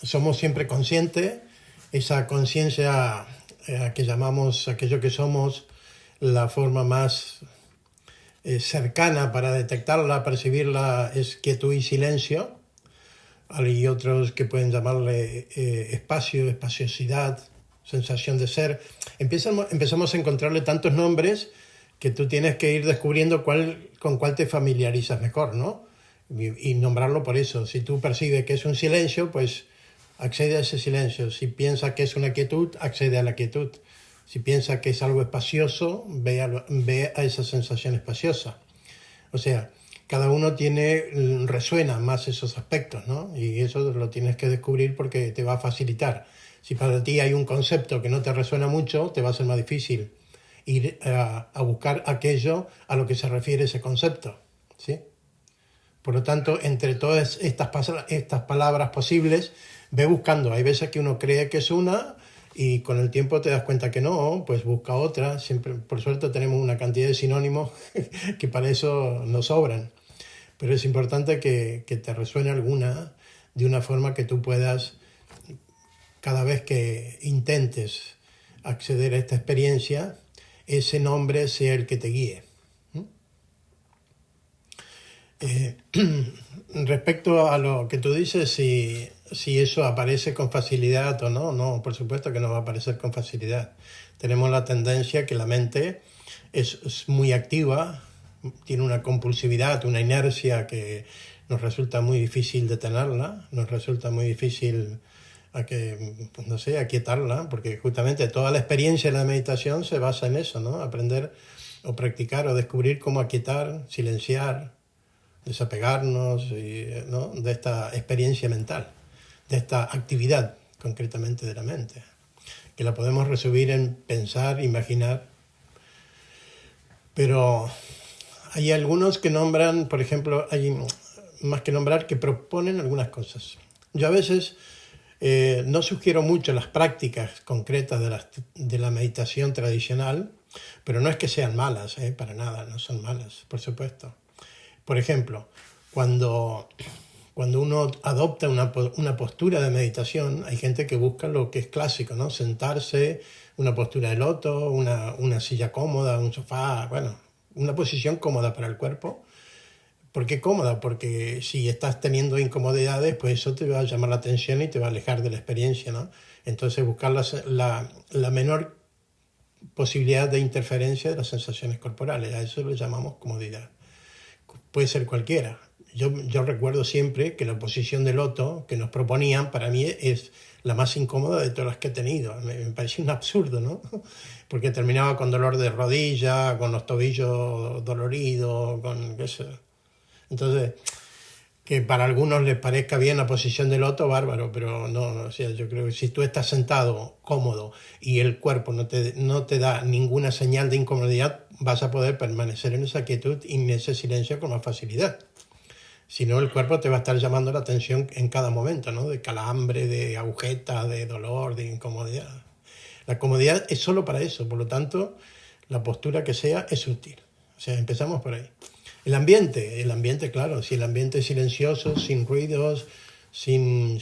somos siempre conscientes, esa conciencia que llamamos aquello que somos, la forma más cercana para detectarla, percibirla, es quietud y silencio. Hay otros que pueden llamarle espacio, espaciosidad, sensación de ser. Empezamos a encontrarle tantos nombres que tú tienes que ir descubriendo con cuál te familiarizas mejor, ¿no? Y nombrarlo por eso. Si tú percibes que es un silencio, pues accede a ese silencio. Si piensas que es una quietud, accede a la quietud. Si piensas que es algo espacioso, ve a esa sensación espaciosa. O sea, cada uno resuena más esos aspectos, ¿no? Y eso lo tienes que descubrir porque te va a facilitar. Si para ti hay un concepto que no te resuena mucho, te va a ser más difícil ir a buscar aquello a lo que se refiere ese concepto, ¿sí? Por lo tanto, entre todas estas palabras posibles, ve buscando. Hay veces que uno cree que es una y con el tiempo te das cuenta que no, pues busca otra. Siempre, por suerte, tenemos una cantidad de sinónimos que para eso nos sobran. Pero es importante que te resuene alguna de una forma que tú puedas, cada vez que intentes acceder a esta experiencia, ese nombre sea el que te guíe. Respecto a lo que tú dices, si eso aparece con facilidad o no, no, por supuesto que no va a aparecer con facilidad. Tenemos la tendencia que la mente es muy activa, tiene una compulsividad, una inercia que nos resulta muy difícil detenerla, nos resulta muy difícil pues no sé, aquietarla, porque justamente toda la experiencia de la meditación se basa en eso, ¿no? Aprender o practicar o descubrir cómo aquietar, silenciar, desapegarnos, ¿no? De esta experiencia mental, de esta actividad concretamente de la mente, que la podemos resumir en pensar, imaginar, pero hay algunos que nombran, por ejemplo, hay más que nombrar, que proponen algunas cosas. Yo a veces no sugiero mucho las prácticas concretas de la meditación tradicional, pero no es que sean malas, para nada, no son malas, por supuesto. Por ejemplo, cuando uno adopta una postura de meditación, hay gente que busca lo que es clásico, ¿no? Sentarse, una postura de loto, una silla cómoda, un sofá, bueno, una posición cómoda para el cuerpo. ¿Por qué cómoda? Porque si estás teniendo incomodidades, pues eso te va a llamar la atención y te va a alejar de la experiencia, ¿no? Entonces buscar la menor posibilidad de interferencia de las sensaciones corporales, a eso lo llamamos comodidad. Puede ser cualquiera. Yo recuerdo siempre que la posición de loto que nos proponían para mí es la más incómoda de todas las que he tenido. Me parecía un absurdo, ¿no? Porque terminaba con dolor de rodilla, con los tobillos doloridos, con eso. Entonces, que para algunos les parezca bien la posición de loto, bárbaro, pero no, o sea, yo creo que si tú estás sentado cómodo y el cuerpo no te da ninguna señal de incomodidad, vas a poder permanecer en esa quietud y en ese silencio con más facilidad. Si no, el cuerpo te va a estar llamando la atención en cada momento, ¿no? De calambre, de agujeta, de dolor, de incomodidad. La comodidad es solo para eso, por lo tanto, la postura que sea es útil. O sea, empezamos por ahí. El ambiente, claro, si el ambiente es silencioso, sin ruidos, sin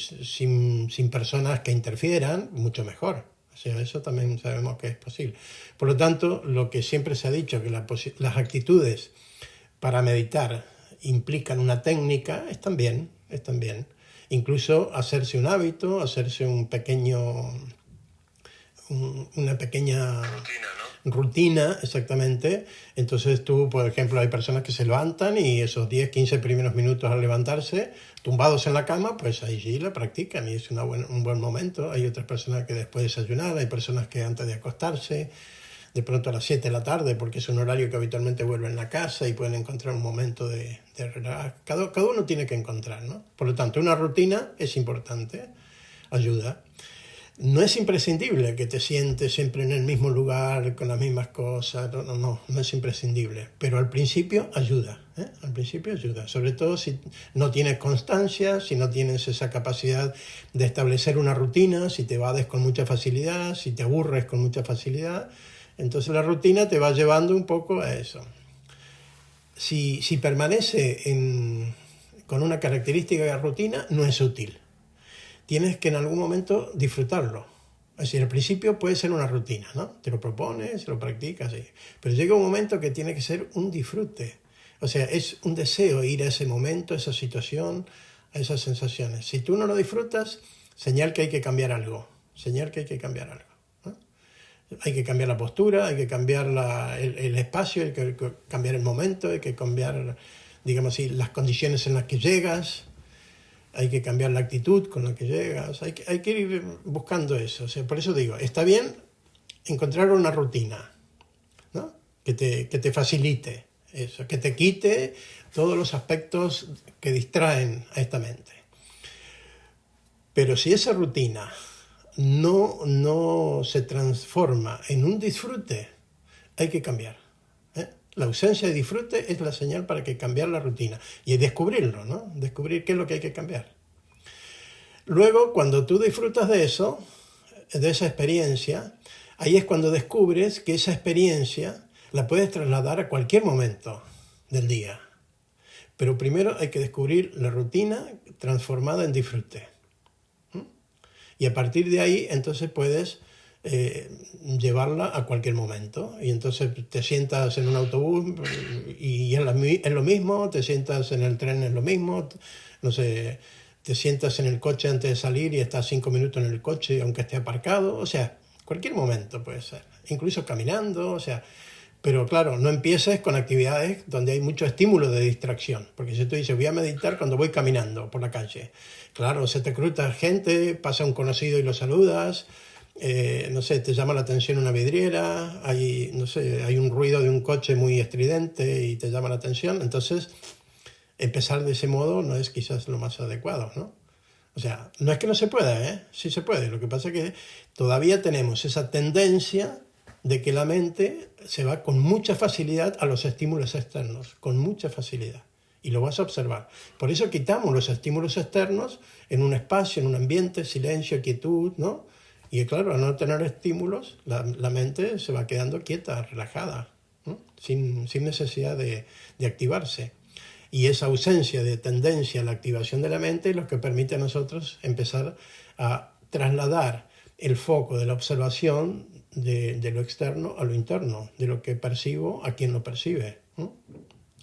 personas que interfieran, mucho mejor. O sea, eso también sabemos que es posible. Por lo tanto, lo que siempre se ha dicho, que las actitudes para meditar implican una técnica, están bien. Incluso hacerse un hábito, hacerse una pequeña rutina, exactamente. Entonces tú, por ejemplo, hay personas que se levantan y esos 10, 15 primeros minutos al levantarse, tumbados en la cama, pues ahí sí la practican y es un buen momento. Hay otras personas que después de desayunar, hay personas que antes de acostarse, de pronto a las 7 de la tarde, porque es un horario que habitualmente vuelven a casa y pueden encontrar un momento de relax. Cada uno tiene que encontrar, ¿no? Por lo tanto, una rutina es importante, ayuda. No es imprescindible que te sientes siempre en el mismo lugar, con las mismas cosas, no es imprescindible, pero al principio ayuda, al principio ayuda, sobre todo si no tienes constancia, si no tienes esa capacidad de establecer una rutina, si te evades con mucha facilidad, si te aburres con mucha facilidad, entonces la rutina te va llevando un poco a eso. Si permanece con una característica de rutina, no es útil. tienes que en algún momento disfrutarlo. Es decir, al principio puede ser una rutina, ¿no? Te lo propones, lo practicas, sí. Pero llega un momento que tiene que ser un disfrute. O sea, es un deseo ir a ese momento, a esa situación, a esas sensaciones. Si tú no lo disfrutas, señal que hay que cambiar algo. Señal que hay que cambiar algo, ¿no? Hay que cambiar la postura, hay que cambiar el espacio, hay que cambiar el momento, hay que cambiar, digamos así, las condiciones en las que llegas. Hay que cambiar la actitud con la que llegas, hay que ir buscando eso. O sea, por eso digo, está bien encontrar una rutina, ¿no? que te facilite eso, que te quite todos los aspectos que distraen a esta mente. Pero si esa rutina no se transforma en un disfrute, hay que cambiar. La ausencia de disfrute es la señal para que cambiar la rutina y descubrirlo, ¿no? Descubrir qué es lo que hay que cambiar. Luego, cuando tú disfrutas de eso, de esa experiencia, ahí es cuando descubres que esa experiencia la puedes trasladar a cualquier momento del día. Pero primero hay que descubrir la rutina transformada en disfrute. Y a partir de ahí, entonces puedes llevarla a cualquier momento. Y entonces te sientas en un autobús y es lo mismo, te sientas en el tren, es lo mismo, no sé, te sientas en el coche antes de salir y estás 5 minutos en el coche aunque esté aparcado, o sea, cualquier momento puede ser, incluso caminando, o sea, pero claro, no empieces con actividades donde hay mucho estímulo de distracción, porque si tú dices voy a meditar cuando voy caminando por la calle, claro, se te cruza gente, pasa un conocido y lo saludas, no sé, te llama la atención una vidriera, no sé, hay un ruido de un coche muy estridente y te llama la atención, entonces empezar de ese modo no es quizás lo más adecuado, ¿no? O sea, no es que no se pueda, ¿eh? Sí se puede. Lo que pasa es que todavía tenemos esa tendencia de que la mente se va con mucha facilidad a los estímulos externos, con mucha facilidad. Y lo vas a observar. Por eso quitamos los estímulos externos en un espacio, en un ambiente, silencio, quietud, ¿no? Y claro, al no tener estímulos, la mente se va quedando quieta, relajada, ¿no? Sin necesidad de activarse. Y esa ausencia de tendencia a la activación de la mente es lo que permite a nosotros empezar a trasladar el foco de la observación de lo externo a lo interno, de lo que percibo a quien lo percibe, ¿no?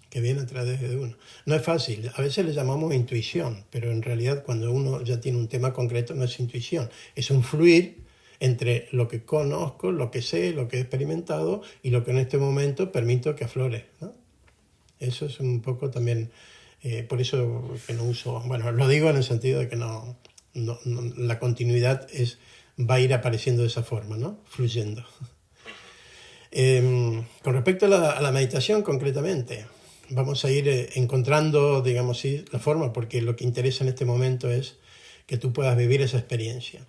Que viene a través de uno. No es fácil, a veces le llamamos intuición, pero en realidad cuando uno ya tiene un tema concreto no es intuición, es un fluir entre lo que conozco, lo que sé, lo que he experimentado y lo que en este momento permito que aflore, ¿no? Eso es un poco también, por eso que no uso, bueno, lo digo en el sentido de que la continuidad va a ir apareciendo de esa forma, ¿no? Fluyendo. Con respecto a la meditación concretamente, vamos a ir encontrando, digamos así, la forma, porque lo que interesa en este momento es que tú puedas vivir esa experiencia.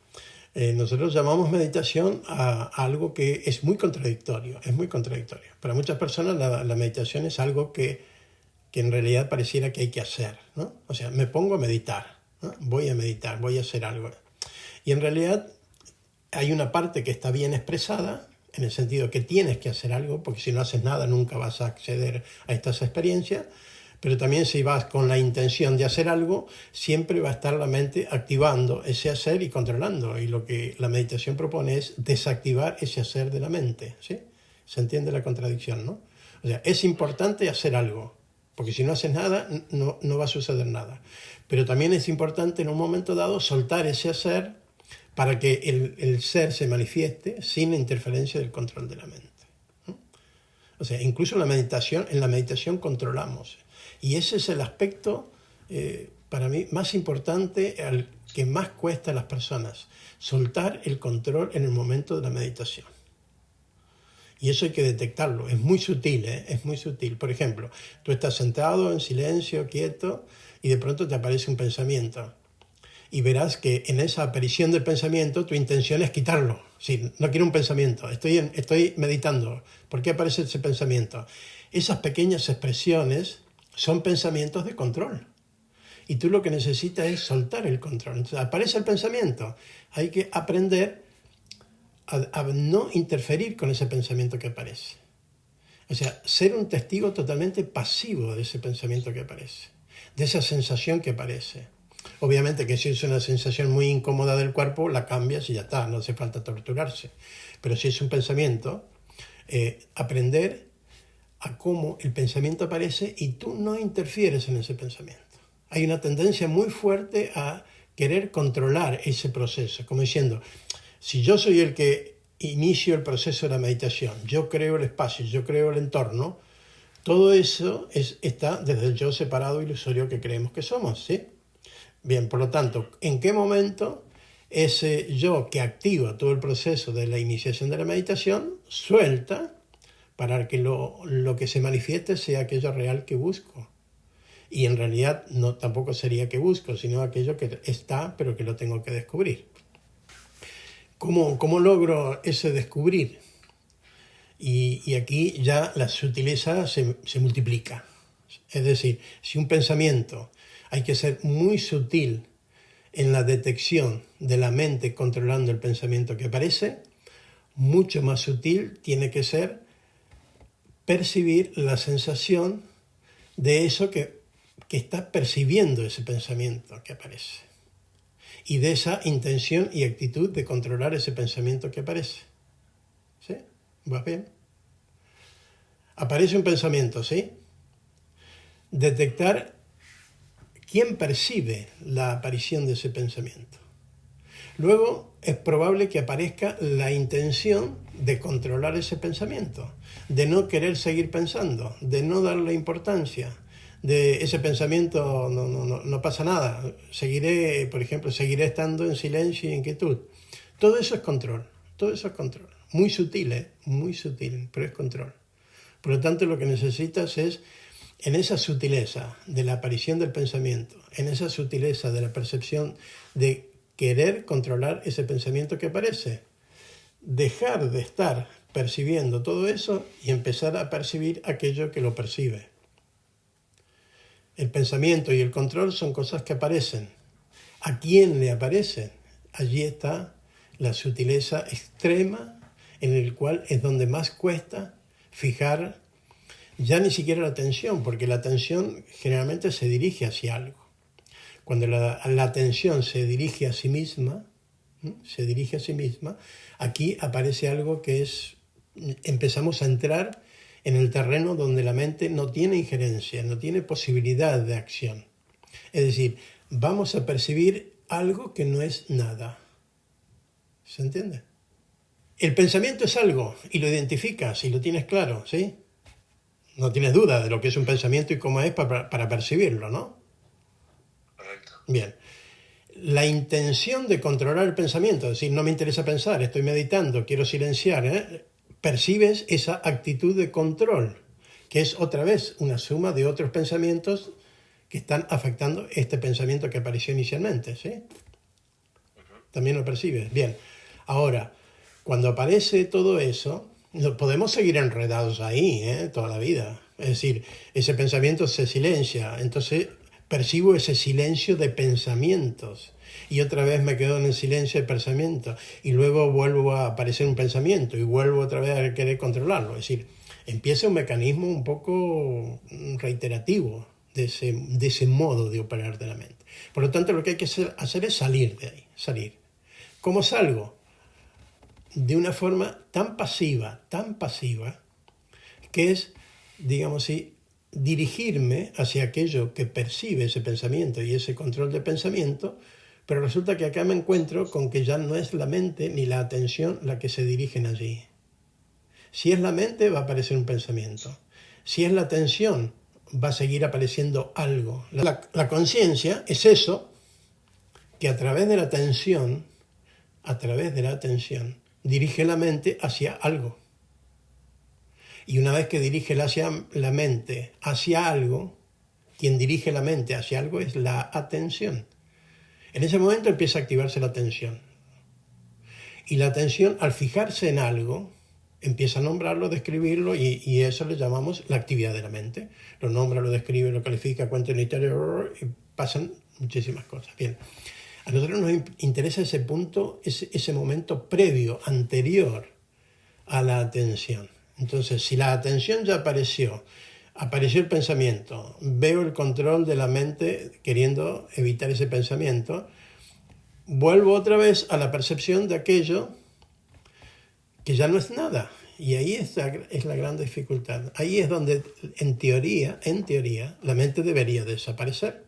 Nosotros llamamos meditación a algo que es muy contradictorio, es muy contradictorio. Para muchas personas la meditación es algo que en realidad pareciera que hay que hacer, ¿no? O sea, me pongo a meditar, ¿no? Voy a meditar, voy a hacer algo. Y en realidad hay una parte que está bien expresada, en el sentido que tienes que hacer algo, porque si no haces nada nunca vas a acceder a estas experiencias, pero también si vas con la intención de hacer algo, siempre va a estar la mente activando ese hacer y controlando. Y lo que la meditación propone es desactivar ese hacer de la mente, ¿sí? ¿Se entiende la contradicción, no? O sea, es importante hacer algo, porque si no haces nada, no va a suceder nada. Pero también es importante en un momento dado soltar ese hacer para que el ser se manifieste sin la interferencia del control de la mente, ¿no? O sea, incluso en la meditación controlamos. Y ese es el aspecto, para mí, más importante, al que más cuesta a las personas, soltar el control en el momento de la meditación. Y eso hay que detectarlo, es muy sutil, ¿eh? Es muy sutil. Por ejemplo, tú estás sentado en silencio, quieto, y de pronto te aparece un pensamiento. Y verás que en esa aparición del pensamiento tu intención es quitarlo. Sí, no quiero un pensamiento, estoy meditando. ¿Por qué aparece ese pensamiento? Esas pequeñas expresiones son pensamientos de control. Y tú lo que necesitas es soltar el control. Entonces aparece el pensamiento, hay que aprender a no interferir con ese pensamiento que aparece. O sea, ser un testigo totalmente pasivo de ese pensamiento que aparece, de esa sensación que aparece. Obviamente que si es una sensación muy incómoda del cuerpo, la cambias y ya está, no hace falta torturarse. Pero si es un pensamiento, aprender a cómo el pensamiento aparece y tú no interfieres en ese pensamiento. Hay una tendencia muy fuerte a querer controlar ese proceso, como diciendo, si yo soy el que inicio el proceso de la meditación, yo creo el espacio, yo creo el entorno, todo eso está desde el yo separado ilusorio que creemos que somos, ¿sí? Bien, por lo tanto, ¿en qué momento ese yo que activa todo el proceso de la iniciación de la meditación suelta para que lo que se manifieste sea aquello real que busco? Y en realidad no tampoco sería que busco, sino aquello que está, pero que lo tengo que descubrir. ¿Cómo logro ese descubrir? Y aquí ya la sutileza se multiplica. Es decir, si un pensamiento hay que ser muy sutil en la detección de la mente controlando el pensamiento que aparece, mucho más sutil tiene que ser percibir la sensación de eso que está percibiendo ese pensamiento que aparece y de esa intención y actitud de controlar ese pensamiento que aparece. ¿Sí? ¿Va bien? Aparece un pensamiento, ¿sí? Detectar quién percibe la aparición de ese pensamiento. Luego es probable que aparezca la intención de controlar ese pensamiento, de no querer seguir pensando, de no darle importancia, de ese pensamiento no pasa nada, seguiré, por ejemplo, seguiré estando en silencio y inquietud. Todo eso es control, todo eso es control. Muy sutil, muy sutil, pero es control. Por lo tanto, lo que necesitas es, en esa sutileza de la aparición del pensamiento, en esa sutileza de la percepción de querer controlar ese pensamiento que aparece, dejar de estar percibiendo todo eso y empezar a percibir aquello que lo percibe. El pensamiento y el control son cosas que aparecen. ¿A quién le aparecen? Allí está la sutileza extrema en el cual es donde más cuesta fijar ya ni siquiera la atención, porque la atención generalmente se dirige hacia algo. Cuando la atención se dirige a sí misma, aquí aparece algo que empezamos a entrar en el terreno donde la mente no tiene injerencia, no tiene posibilidad de acción. Es decir, vamos a percibir algo que no es nada. ¿Se entiende? El pensamiento es algo y lo identificas y lo tienes claro, ¿sí? No tienes duda de lo que es un pensamiento y cómo es para percibirlo, ¿no? Correcto. Bien. La intención de controlar el pensamiento, es decir, no me interesa pensar, estoy meditando, quiero silenciar, percibes esa actitud de control, que es otra vez una suma de otros pensamientos que están afectando este pensamiento que apareció inicialmente, ¿sí? También lo percibes. Bien. Ahora, cuando aparece todo eso, podemos seguir enredados ahí, toda la vida. Es decir, ese pensamiento se silencia, entonces percibo ese silencio de pensamientos y otra vez me quedo en el silencio de pensamientos y luego vuelvo a aparecer un pensamiento y vuelvo otra vez a querer controlarlo. Es decir, empieza un mecanismo un poco reiterativo de ese modo de operar de la mente. Por lo tanto, lo que hay que hacer es salir de ahí, salir. ¿Cómo salgo? De una forma tan pasiva, que es, digamos así, dirigirme hacia aquello que percibe ese pensamiento y ese control de pensamiento, pero resulta que acá me encuentro con que ya no es la mente ni la atención la que se dirigen allí. Si es la mente, va a aparecer un pensamiento. Si es la atención, va a seguir apareciendo algo. La conciencia es eso que a través de la atención, dirige la mente hacia algo. Y una vez que dirige la mente hacia algo, quien dirige la mente hacia algo es la atención. En ese momento empieza a activarse la atención. Y la atención, al fijarse en algo, empieza a nombrarlo, describirlo, y eso le llamamos la actividad de la mente. Lo nombra, lo describe, lo califica, cuenta una historia, y pasan muchísimas cosas. Bien, a nosotros nos interesa ese punto, ese momento previo, anterior a la atención. Entonces, si la atención ya apareció, Apareció el pensamiento, veo el control de la mente queriendo evitar ese pensamiento, vuelvo otra vez a la percepción de aquello que ya no es nada. Y ahí es la gran dificultad. Ahí es donde, en teoría, la mente debería desaparecer.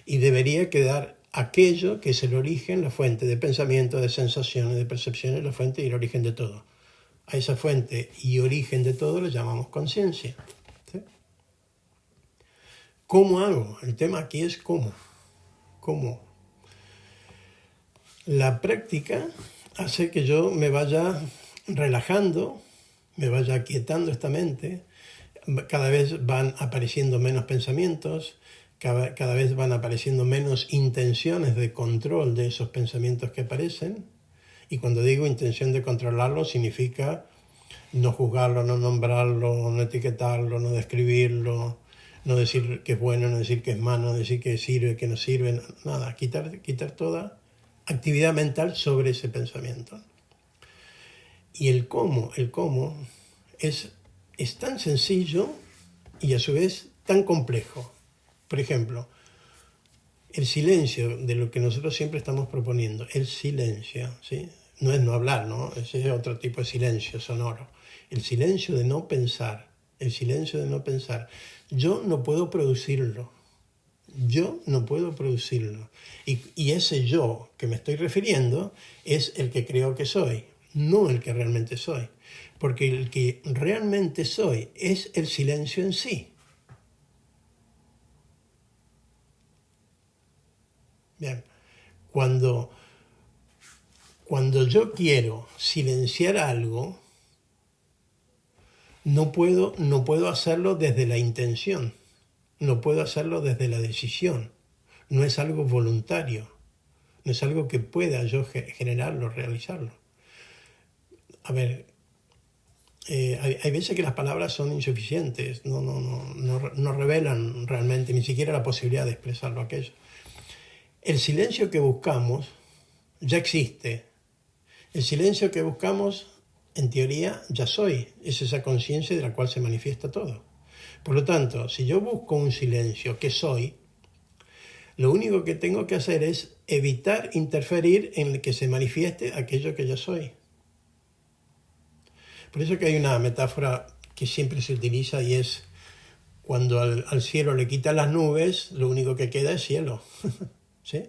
Y debería quedar aquello que es el origen, la fuente de pensamiento, de sensaciones, de percepciones, la fuente y el origen de todo. A esa fuente y origen de todo le llamamos conciencia. ¿Sí? ¿Cómo hago? El tema aquí es cómo. ¿Cómo? La práctica hace que yo me vaya relajando, me vaya aquietando esta mente. Cada vez van apareciendo menos pensamientos, cada vez van apareciendo menos intenciones de control de esos pensamientos que aparecen. Y cuando digo intención de controlarlo, significa no juzgarlo, no nombrarlo, no etiquetarlo, no describirlo, no decir que es bueno, no decir que es malo, no decir que sirve, que no sirve, nada, quitar toda actividad mental sobre ese pensamiento. Y el cómo es tan sencillo y a su vez tan complejo. Por ejemplo, el silencio de lo que nosotros siempre estamos proponiendo, el silencio, ¿sí? No es no hablar, ¿no? Ese es otro tipo de silencio sonoro. El silencio de no pensar, el silencio de no pensar. Yo no puedo producirlo. Y ese yo que me estoy refiriendo es el que creo que soy, no el que realmente soy. Porque el que realmente soy es el silencio en sí. Bien, cuando yo quiero silenciar algo, no puedo hacerlo desde la intención, no puedo hacerlo desde la decisión, no es algo voluntario, no es algo que pueda yo generarlo, realizarlo. A ver, hay veces que las palabras son insuficientes, no revelan realmente ni siquiera la posibilidad de expresarlo aquello. El silencio que buscamos ya existe. El silencio que buscamos, en teoría, ya soy. Es esa conciencia de la cual se manifiesta todo. Por lo tanto, si yo busco un silencio que soy, lo único que tengo que hacer es evitar interferir en el que se manifieste aquello que yo soy. Por eso que hay una metáfora que siempre se utiliza y es cuando al cielo le quitan las nubes, lo único que queda es cielo. ¿Sí?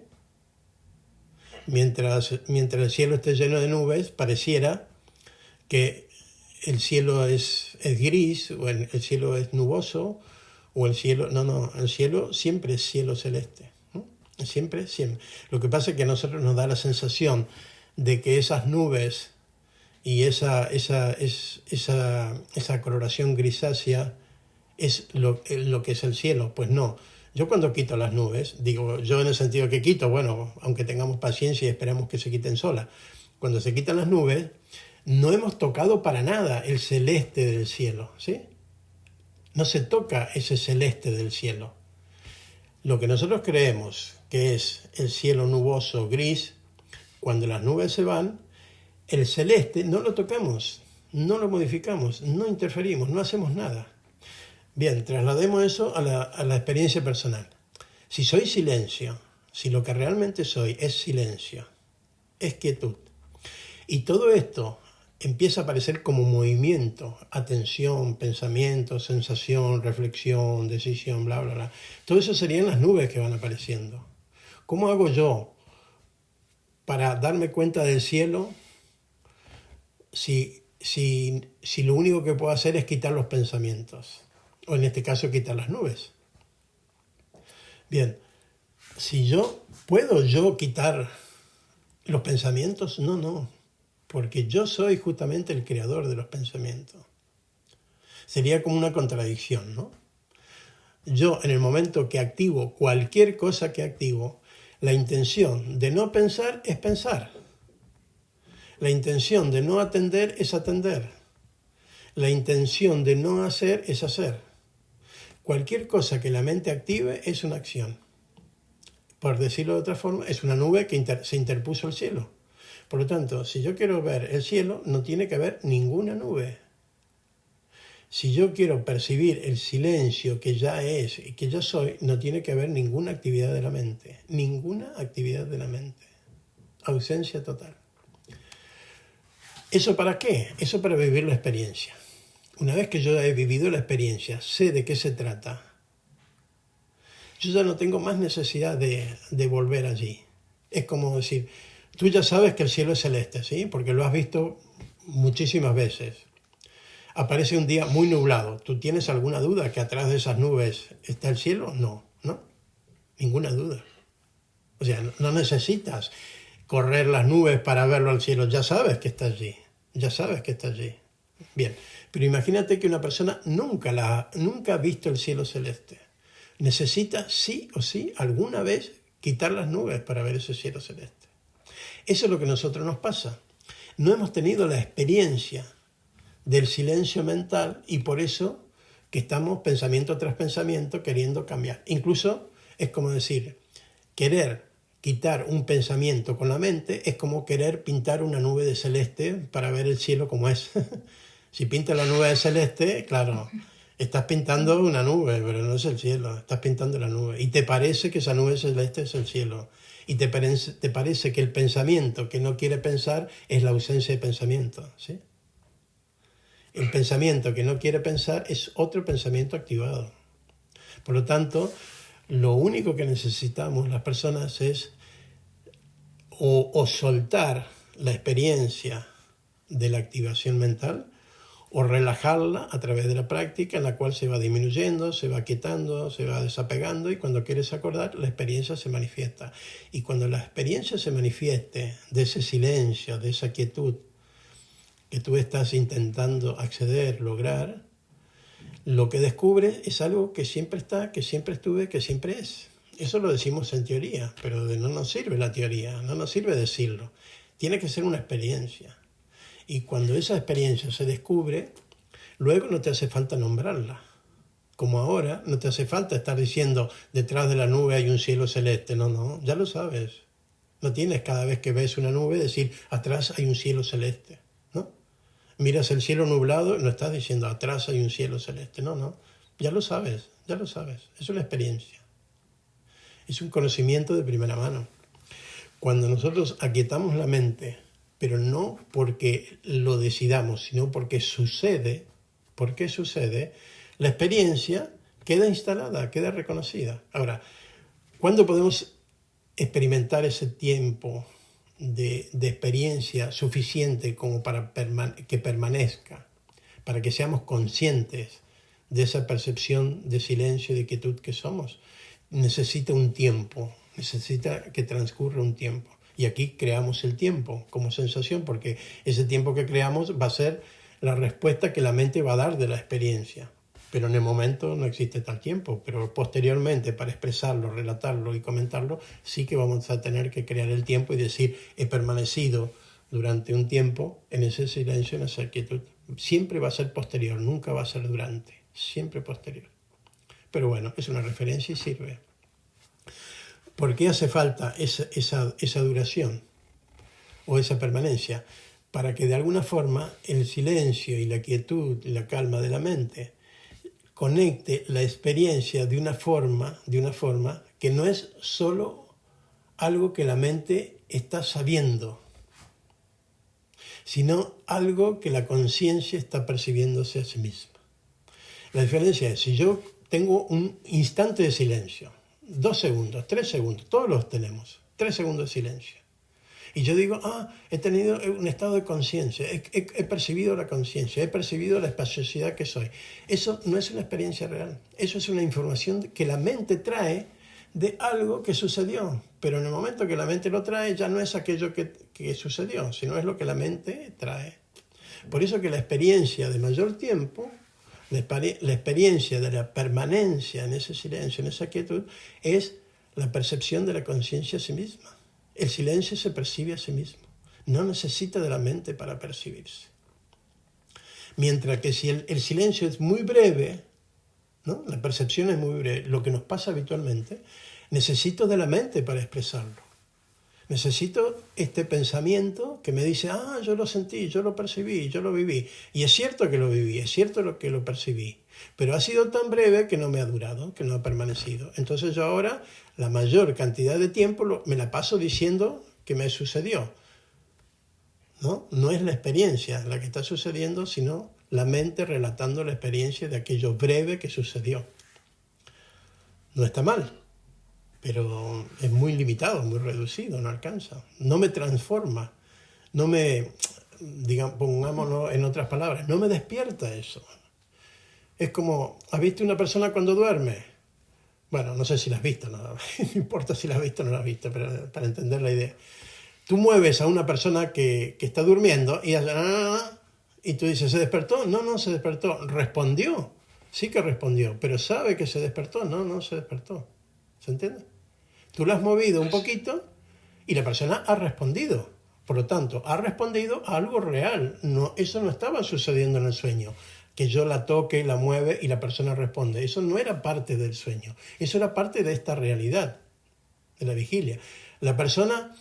Mientras el cielo esté lleno de nubes, pareciera que el cielo es gris, o el cielo es nuboso, o el cielo... No, el cielo siempre es cielo celeste. ¿No? Siempre. Lo que pasa es que a nosotros nos da la sensación de que esas nubes y esa coloración grisácea es lo que es el cielo. Pues no. Yo cuando quito las nubes, digo yo en el sentido que quito, bueno, aunque tengamos paciencia y esperemos que se quiten solas, cuando se quitan las nubes, no hemos tocado para nada el celeste del cielo, ¿sí? No se toca ese celeste del cielo. Lo que nosotros creemos que es el cielo nuboso, gris, cuando las nubes se van, el celeste no lo tocamos, no lo modificamos, no interferimos, no hacemos nada. Bien, traslademos eso a la experiencia personal. Si soy silencio, si lo que realmente soy es silencio, es quietud, y todo esto empieza a aparecer como movimiento, atención, pensamiento, sensación, reflexión, decisión, bla, bla, bla. Todo eso serían las nubes que van apareciendo. ¿Cómo hago yo para darme cuenta del cielo si lo único que puedo hacer es quitar los pensamientos? O en este caso quitar las nubes. Bien, ¿puedo yo quitar los pensamientos? No, porque yo soy justamente el creador de los pensamientos. Sería como una contradicción, ¿no? Yo, en el momento que activo cualquier cosa que activo, la intención de no pensar es pensar. La intención de no atender es atender. La intención de no hacer es hacer. Cualquier cosa que la mente active es una acción. Por decirlo de otra forma, es una nube que se interpuso al cielo. Por lo tanto, si yo quiero ver el cielo, no tiene que haber ninguna nube. Si yo quiero percibir el silencio que ya es y que ya soy, no tiene que haber ninguna actividad de la mente. Ninguna actividad de la mente. Ausencia total. ¿Eso para qué? Eso para vivir la experiencia. Una vez que yo he vivido la experiencia, sé de qué se trata, yo ya no tengo más necesidad de volver allí. Es como decir, tú ya sabes que el cielo es celeste, ¿sí? Porque lo has visto muchísimas veces. Aparece un día muy nublado. ¿Tú tienes alguna duda que atrás de esas nubes está el cielo? No, no, ninguna duda. O sea, no necesitas correr las nubes para verlo al cielo. Ya sabes que está allí. Ya sabes que está allí. Bien, pero imagínate que una persona nunca ha visto el cielo celeste. Necesita sí o sí alguna vez quitar las nubes para ver ese cielo celeste. Eso es lo que a nosotros nos pasa. No hemos tenido la experiencia del silencio mental y por eso que estamos pensamiento tras pensamiento queriendo cambiar. Incluso es como decir, querer quitar un pensamiento con la mente es como querer pintar una nube de celeste para ver el cielo como es. Si pintas la nube de celeste, claro, estás pintando una nube, pero no es el cielo, estás pintando la nube. Y te parece que esa nube celeste es el cielo. Y te parece que el pensamiento que no quiere pensar es la ausencia de pensamiento, ¿sí? El pensamiento que no quiere pensar es otro pensamiento activado. Por lo tanto, lo único que necesitamos las personas es o soltar la experiencia de la activación mental o relajarla a través de la práctica en la cual se va disminuyendo, se va quietando, se va desapegando y cuando quieres acordar la experiencia se manifiesta. Y cuando la experiencia se manifieste de ese silencio, de esa quietud, que tú estás intentando acceder, lograr, lo que descubres es algo que siempre está, que siempre estuve, que siempre es. Eso lo decimos en teoría, pero no nos sirve la teoría, no nos sirve decirlo. Tiene que ser una experiencia. Y cuando esa experiencia se descubre, luego no te hace falta nombrarla. Como ahora, no te hace falta estar diciendo, detrás de la nube hay un cielo celeste. No, no, ya lo sabes. No tienes cada vez que ves una nube decir, atrás hay un cielo celeste. Miras el cielo nublado, no estás diciendo atrás hay un cielo celeste. No, no. Ya lo sabes, ya lo sabes. Es una experiencia. Es un conocimiento de primera mano. Cuando nosotros aquietamos la mente, pero no porque lo decidamos, sino porque sucede, la experiencia queda instalada, queda reconocida. Ahora, ¿cuándo podemos experimentar ese tiempo de experiencia suficiente como para que permanezca, para que seamos conscientes de esa percepción de silencio y de quietud que somos? Necesita un tiempo, necesita que transcurra un tiempo. Y aquí creamos el tiempo como sensación, porque ese tiempo que creamos va a ser la respuesta que la mente va a dar de la experiencia. Pero en el momento no existe tal tiempo, pero posteriormente para expresarlo, relatarlo y comentarlo, sí que vamos a tener que crear el tiempo y decir, he permanecido durante un tiempo en ese silencio, en esa quietud. Siempre va a ser posterior, nunca va a ser durante, siempre posterior. Pero bueno, es una referencia y sirve. ¿Por qué hace falta esa duración o esa permanencia? Para que de alguna forma el silencio y la quietud y la calma de la mente conecte la experiencia de una forma que no es solo algo que la mente está sabiendo, sino algo que la conciencia está percibiéndose a sí misma. La diferencia es, si yo tengo un instante de silencio, 2 segundos, 3 segundos, todos los tenemos, 3 segundos de silencio. Y yo digo, he tenido un estado de conciencia, he percibido la conciencia, he percibido la espaciosidad que soy. Eso no es una experiencia real, eso es una información que la mente trae de algo que sucedió. Pero en el momento que la mente lo trae, ya no es aquello que sucedió, sino es lo que la mente trae. Por eso que la experiencia de mayor tiempo, la experiencia de la permanencia en ese silencio, en esa quietud, es la percepción de la conciencia a sí misma. El silencio se percibe a sí mismo. No necesita de la mente para percibirse. Mientras que si el silencio es muy breve, ¿no? La percepción es muy breve, lo que nos pasa habitualmente, necesito de la mente para expresarlo. Necesito este pensamiento que me dice, yo lo sentí, yo lo percibí, yo lo viví. Y es cierto que lo viví, es cierto lo que lo percibí. Pero ha sido tan breve que no me ha durado, que no ha permanecido. Entonces yo ahora la mayor cantidad de tiempo me la paso diciendo que me sucedió. ¿No? No es la experiencia la que está sucediendo, sino la mente relatando la experiencia de aquello breve que sucedió. No está mal, pero es muy limitado, muy reducido, no alcanza. No me transforma, no me, pongámoslo en otras palabras, no me despierta eso. Es como, ¿has visto una persona cuando duerme? Bueno, no sé si la has visto, no importa si la has visto o no la has visto, pero para entender la idea. Tú mueves a una persona que está durmiendo y tú dices, ¿se despertó? No, no se despertó. ¿Respondió? Sí que respondió, pero ¿sabe que se despertó? No, no se despertó. ¿Se entiende? Tú la has movido un poquito y la persona ha respondido. Por lo tanto, ha respondido a algo real. No, eso no estaba sucediendo en el sueño. Que yo la toque, la mueve y la persona responde. Eso no era parte del sueño. Eso era parte de esta realidad, de la vigilia. La persona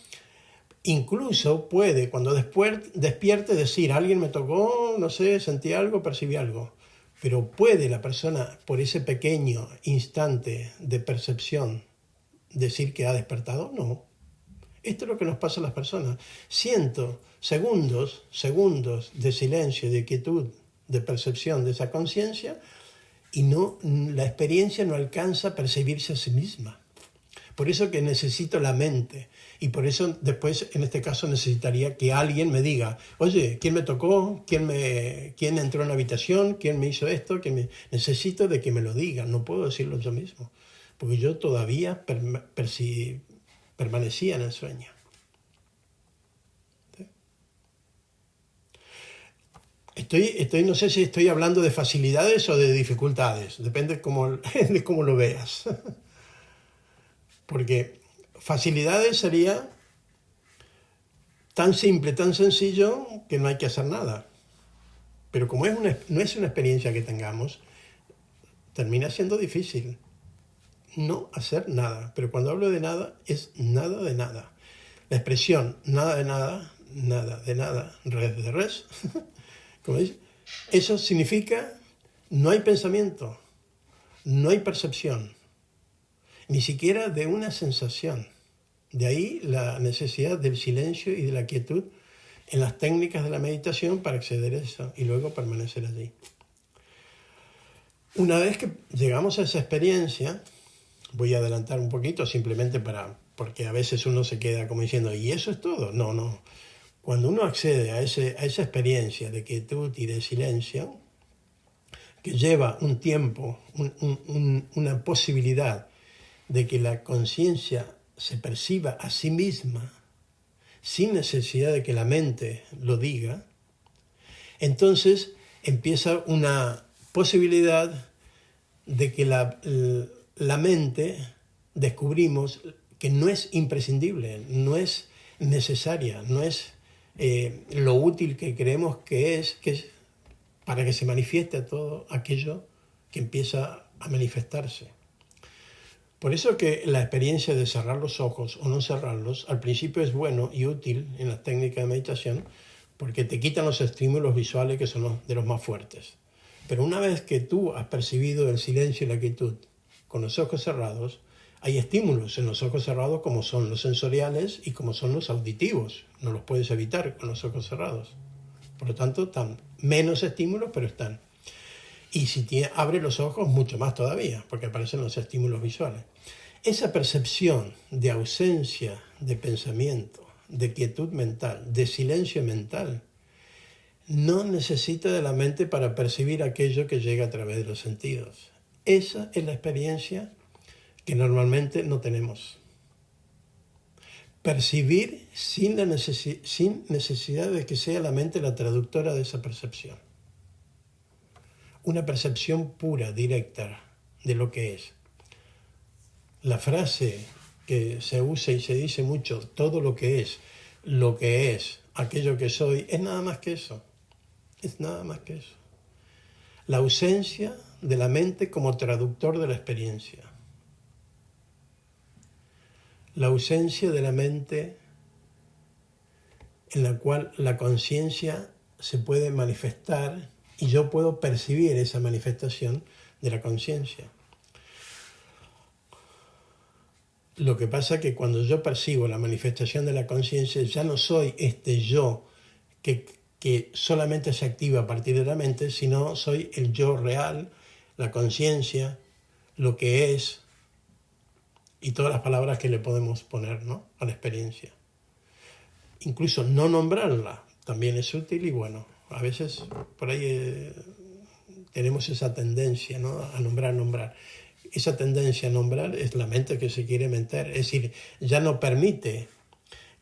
incluso puede, cuando despierte, decir, alguien me tocó, no sé, sentí algo, percibí algo. Pero puede la persona, por ese pequeño instante de percepción, decir que ha despertado. No. Esto es lo que nos pasa a las personas. Siento segundos de silencio, de quietud, de percepción de esa conciencia, y no, la experiencia no alcanza a percibirse a sí misma. Por eso que necesito la mente. Y por eso después, en este caso, necesitaría que alguien me diga, oye, ¿quién me tocó? ¿Quién entró en la habitación? ¿Quién me hizo esto? Necesito de que me lo digan, no puedo decirlo yo mismo. Porque yo todavía permanecía en el sueño. ¿Sí? No sé si estoy hablando de facilidades o de dificultades, depende de cómo lo veas. Porque facilidades sería tan simple, tan sencillo, que no hay que hacer nada. Pero como no es una experiencia que tengamos, termina siendo difícil no hacer nada. Pero cuando hablo de nada, es nada de nada. La expresión nada de nada, nada de nada, res de res, como dice, eso significa no hay pensamiento, no hay percepción, ni siquiera de una sensación. De ahí la necesidad del silencio y de la quietud en las técnicas de la meditación para acceder a eso y luego permanecer allí. Una vez que llegamos a esa experiencia, voy a adelantar un poquito simplemente porque a veces uno se queda como diciendo, ¿y eso es todo? No, no. Cuando uno accede a esa experiencia de quietud y de silencio, que lleva un tiempo, una posibilidad de que la conciencia se perciba a sí misma sin necesidad de que la mente lo diga, entonces empieza una posibilidad de que la mente descubrimos que no es imprescindible, no es necesaria, no es lo útil que creemos que es para que se manifieste todo aquello que empieza a manifestarse. Por eso que la experiencia de cerrar los ojos o no cerrarlos al principio es bueno y útil en la técnica de meditación porque te quitan los estímulos visuales que son de los más fuertes. Pero una vez que tú has percibido el silencio y la quietud con los ojos cerrados, hay estímulos en los ojos cerrados como son los sensoriales y como son los auditivos. No los puedes evitar con los ojos cerrados. Por lo tanto, están menos estímulos, pero están. Y si abre los ojos, mucho más todavía, porque aparecen los estímulos visuales. Esa percepción de ausencia de pensamiento, de quietud mental, de silencio mental, no necesita de la mente para percibir aquello que llega a través de los sentidos. Esa es la experiencia que normalmente no tenemos. Percibir sin necesidad de que sea la mente la traductora de esa percepción. Una percepción pura, directa de lo que es. La frase que se usa y se dice mucho, todo lo que es, aquello que soy, es nada más que eso. Es nada más que eso. La ausencia de la mente como traductor de la experiencia. La ausencia de la mente en la cual la conciencia se puede manifestar y yo puedo percibir esa manifestación de la conciencia. Lo que pasa es que cuando yo percibo la manifestación de la conciencia, ya no soy este yo que solamente se activa a partir de la mente, sino soy el yo real, la conciencia, lo que es, y todas las palabras que le podemos poner, ¿no?, a la experiencia. Incluso no nombrarla también es útil y bueno, a veces por ahí tenemos esa tendencia, ¿no?, a nombrar. Esa tendencia a nombrar es la mente que se quiere meter, es decir, ya no permite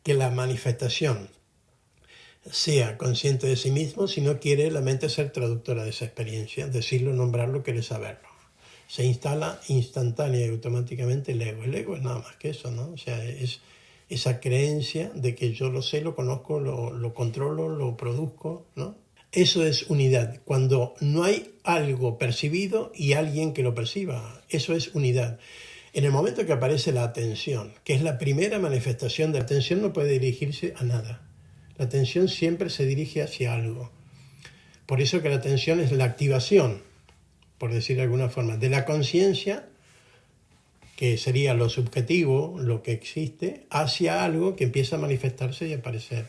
que la manifestación sea consciente de sí mismo, sino quiere la mente ser traductora de esa experiencia, decirlo, nombrarlo, querer saberlo. Se instala instantánea y automáticamente el ego. El ego es nada más que eso, ¿no? O sea, es esa creencia de que yo lo sé, lo conozco, lo controlo, lo produzco, ¿no? Eso es unidad, cuando no hay algo percibido y alguien que lo perciba. Eso es unidad. En el momento que aparece la atención, que es la primera manifestación de la atención, no puede dirigirse a nada. La atención siempre se dirige hacia algo. Por eso que la atención es la activación, por decir de alguna forma, de la conciencia, que sería lo subjetivo, lo que existe, hacia algo que empieza a manifestarse y aparecer.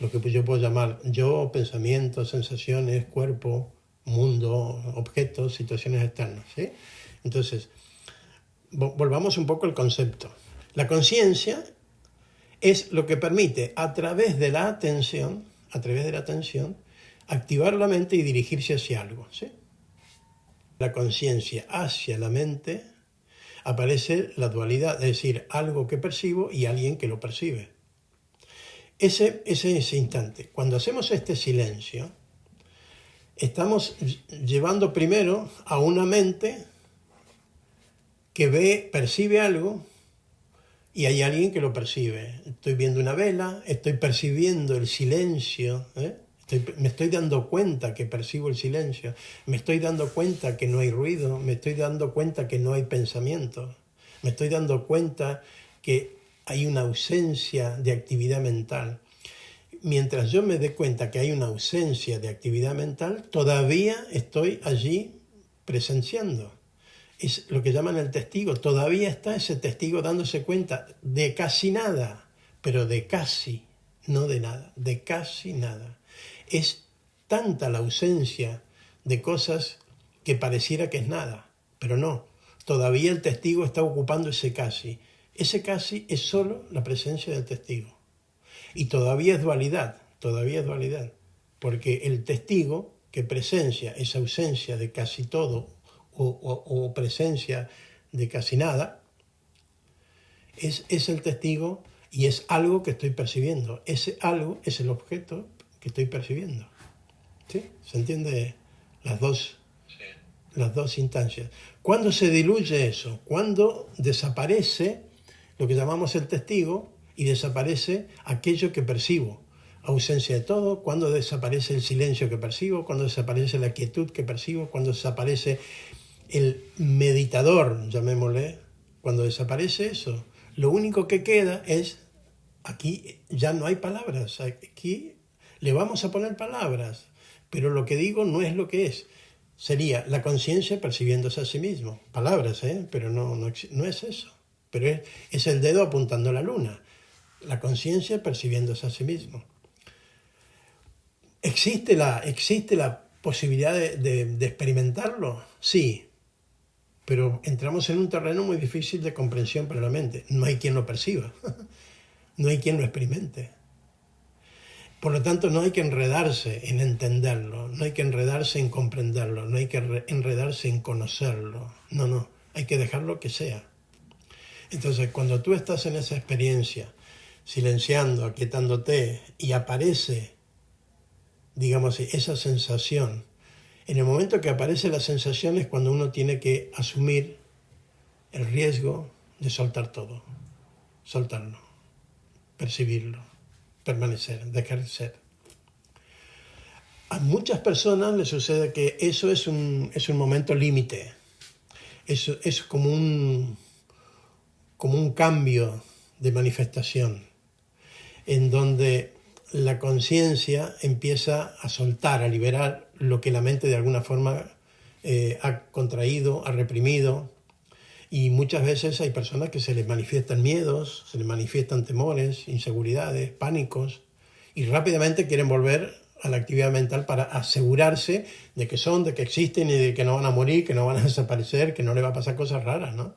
Lo que yo puedo llamar yo, pensamientos, sensaciones, cuerpo, mundo, objetos, situaciones externas, ¿sí? Entonces, volvamos un poco al concepto. La conciencia es lo que permite, a través de la atención, activar la mente y dirigirse hacia algo, ¿sí? La conciencia hacia la mente aparece la dualidad, es decir, algo que percibo y alguien que lo percibe. Ese instante, cuando hacemos este silencio, estamos llevando primero a una mente que percibe algo y hay alguien que lo percibe. Estoy viendo una vela, estoy percibiendo el silencio, me estoy dando cuenta que percibo el silencio, me estoy dando cuenta que no hay ruido, me estoy dando cuenta que no hay pensamiento, me estoy dando cuenta que hay una ausencia de actividad mental. Mientras yo me dé cuenta que hay una ausencia de actividad mental, todavía estoy allí presenciando. Es lo que llaman el testigo. Todavía está ese testigo dándose cuenta de casi nada, pero de casi, no de nada, de casi nada. Es tanta la ausencia de cosas que pareciera que es nada, pero no. Todavía el testigo está ocupando ese casi. Ese casi es solo la presencia del testigo. Y todavía es dualidad, porque el testigo que presencia esa ausencia de casi todo o presencia de casi nada, es el testigo y es algo que estoy percibiendo. Ese algo es el objeto que estoy percibiendo. ¿Sí? ¿Se entiende las dos instancias? ¿Cuándo se diluye eso? Cuando desaparece lo que llamamos el testigo y desaparece aquello que percibo. Ausencia de todo, cuando desaparece el silencio que percibo, cuando desaparece la quietud que percibo, cuando desaparece el meditador, llamémosle, cuando desaparece eso, lo único que queda es, aquí ya no hay palabras, aquí le vamos a poner palabras, pero lo que digo no es lo que es. Sería la conciencia percibiéndose a sí mismo. Palabras, pero no es eso. Pero es el dedo apuntando a la luna. La conciencia percibiéndose a sí mismo. ¿Existe la posibilidad de experimentarlo? Sí, pero entramos en un terreno muy difícil de comprensión para la mente. No hay quien lo perciba, no hay quien lo experimente. Por lo tanto, no hay que enredarse en entenderlo, no hay que enredarse en comprenderlo, no hay que enredarse en conocerlo. No, hay que dejarlo que sea. Entonces, cuando tú estás en esa experiencia, silenciando, aquietándote, y aparece, digamos, esa sensación, en el momento que aparece la sensación es cuando uno tiene que asumir el riesgo de soltar todo, soltarlo, percibirlo, permanecer, dejar de ser. A muchas personas les sucede que eso es un momento límite, es como un cambio de manifestación, en donde la conciencia empieza a soltar, a liberar lo que la mente de alguna forma ha contraído, ha reprimido. Y muchas veces hay personas que se les manifiestan miedos, se les manifiestan temores, inseguridades, pánicos, y rápidamente quieren volver a la actividad mental para asegurarse de que son, de que existen y de que no van a morir, que no van a desaparecer, que no le va a pasar cosas raras, ¿no?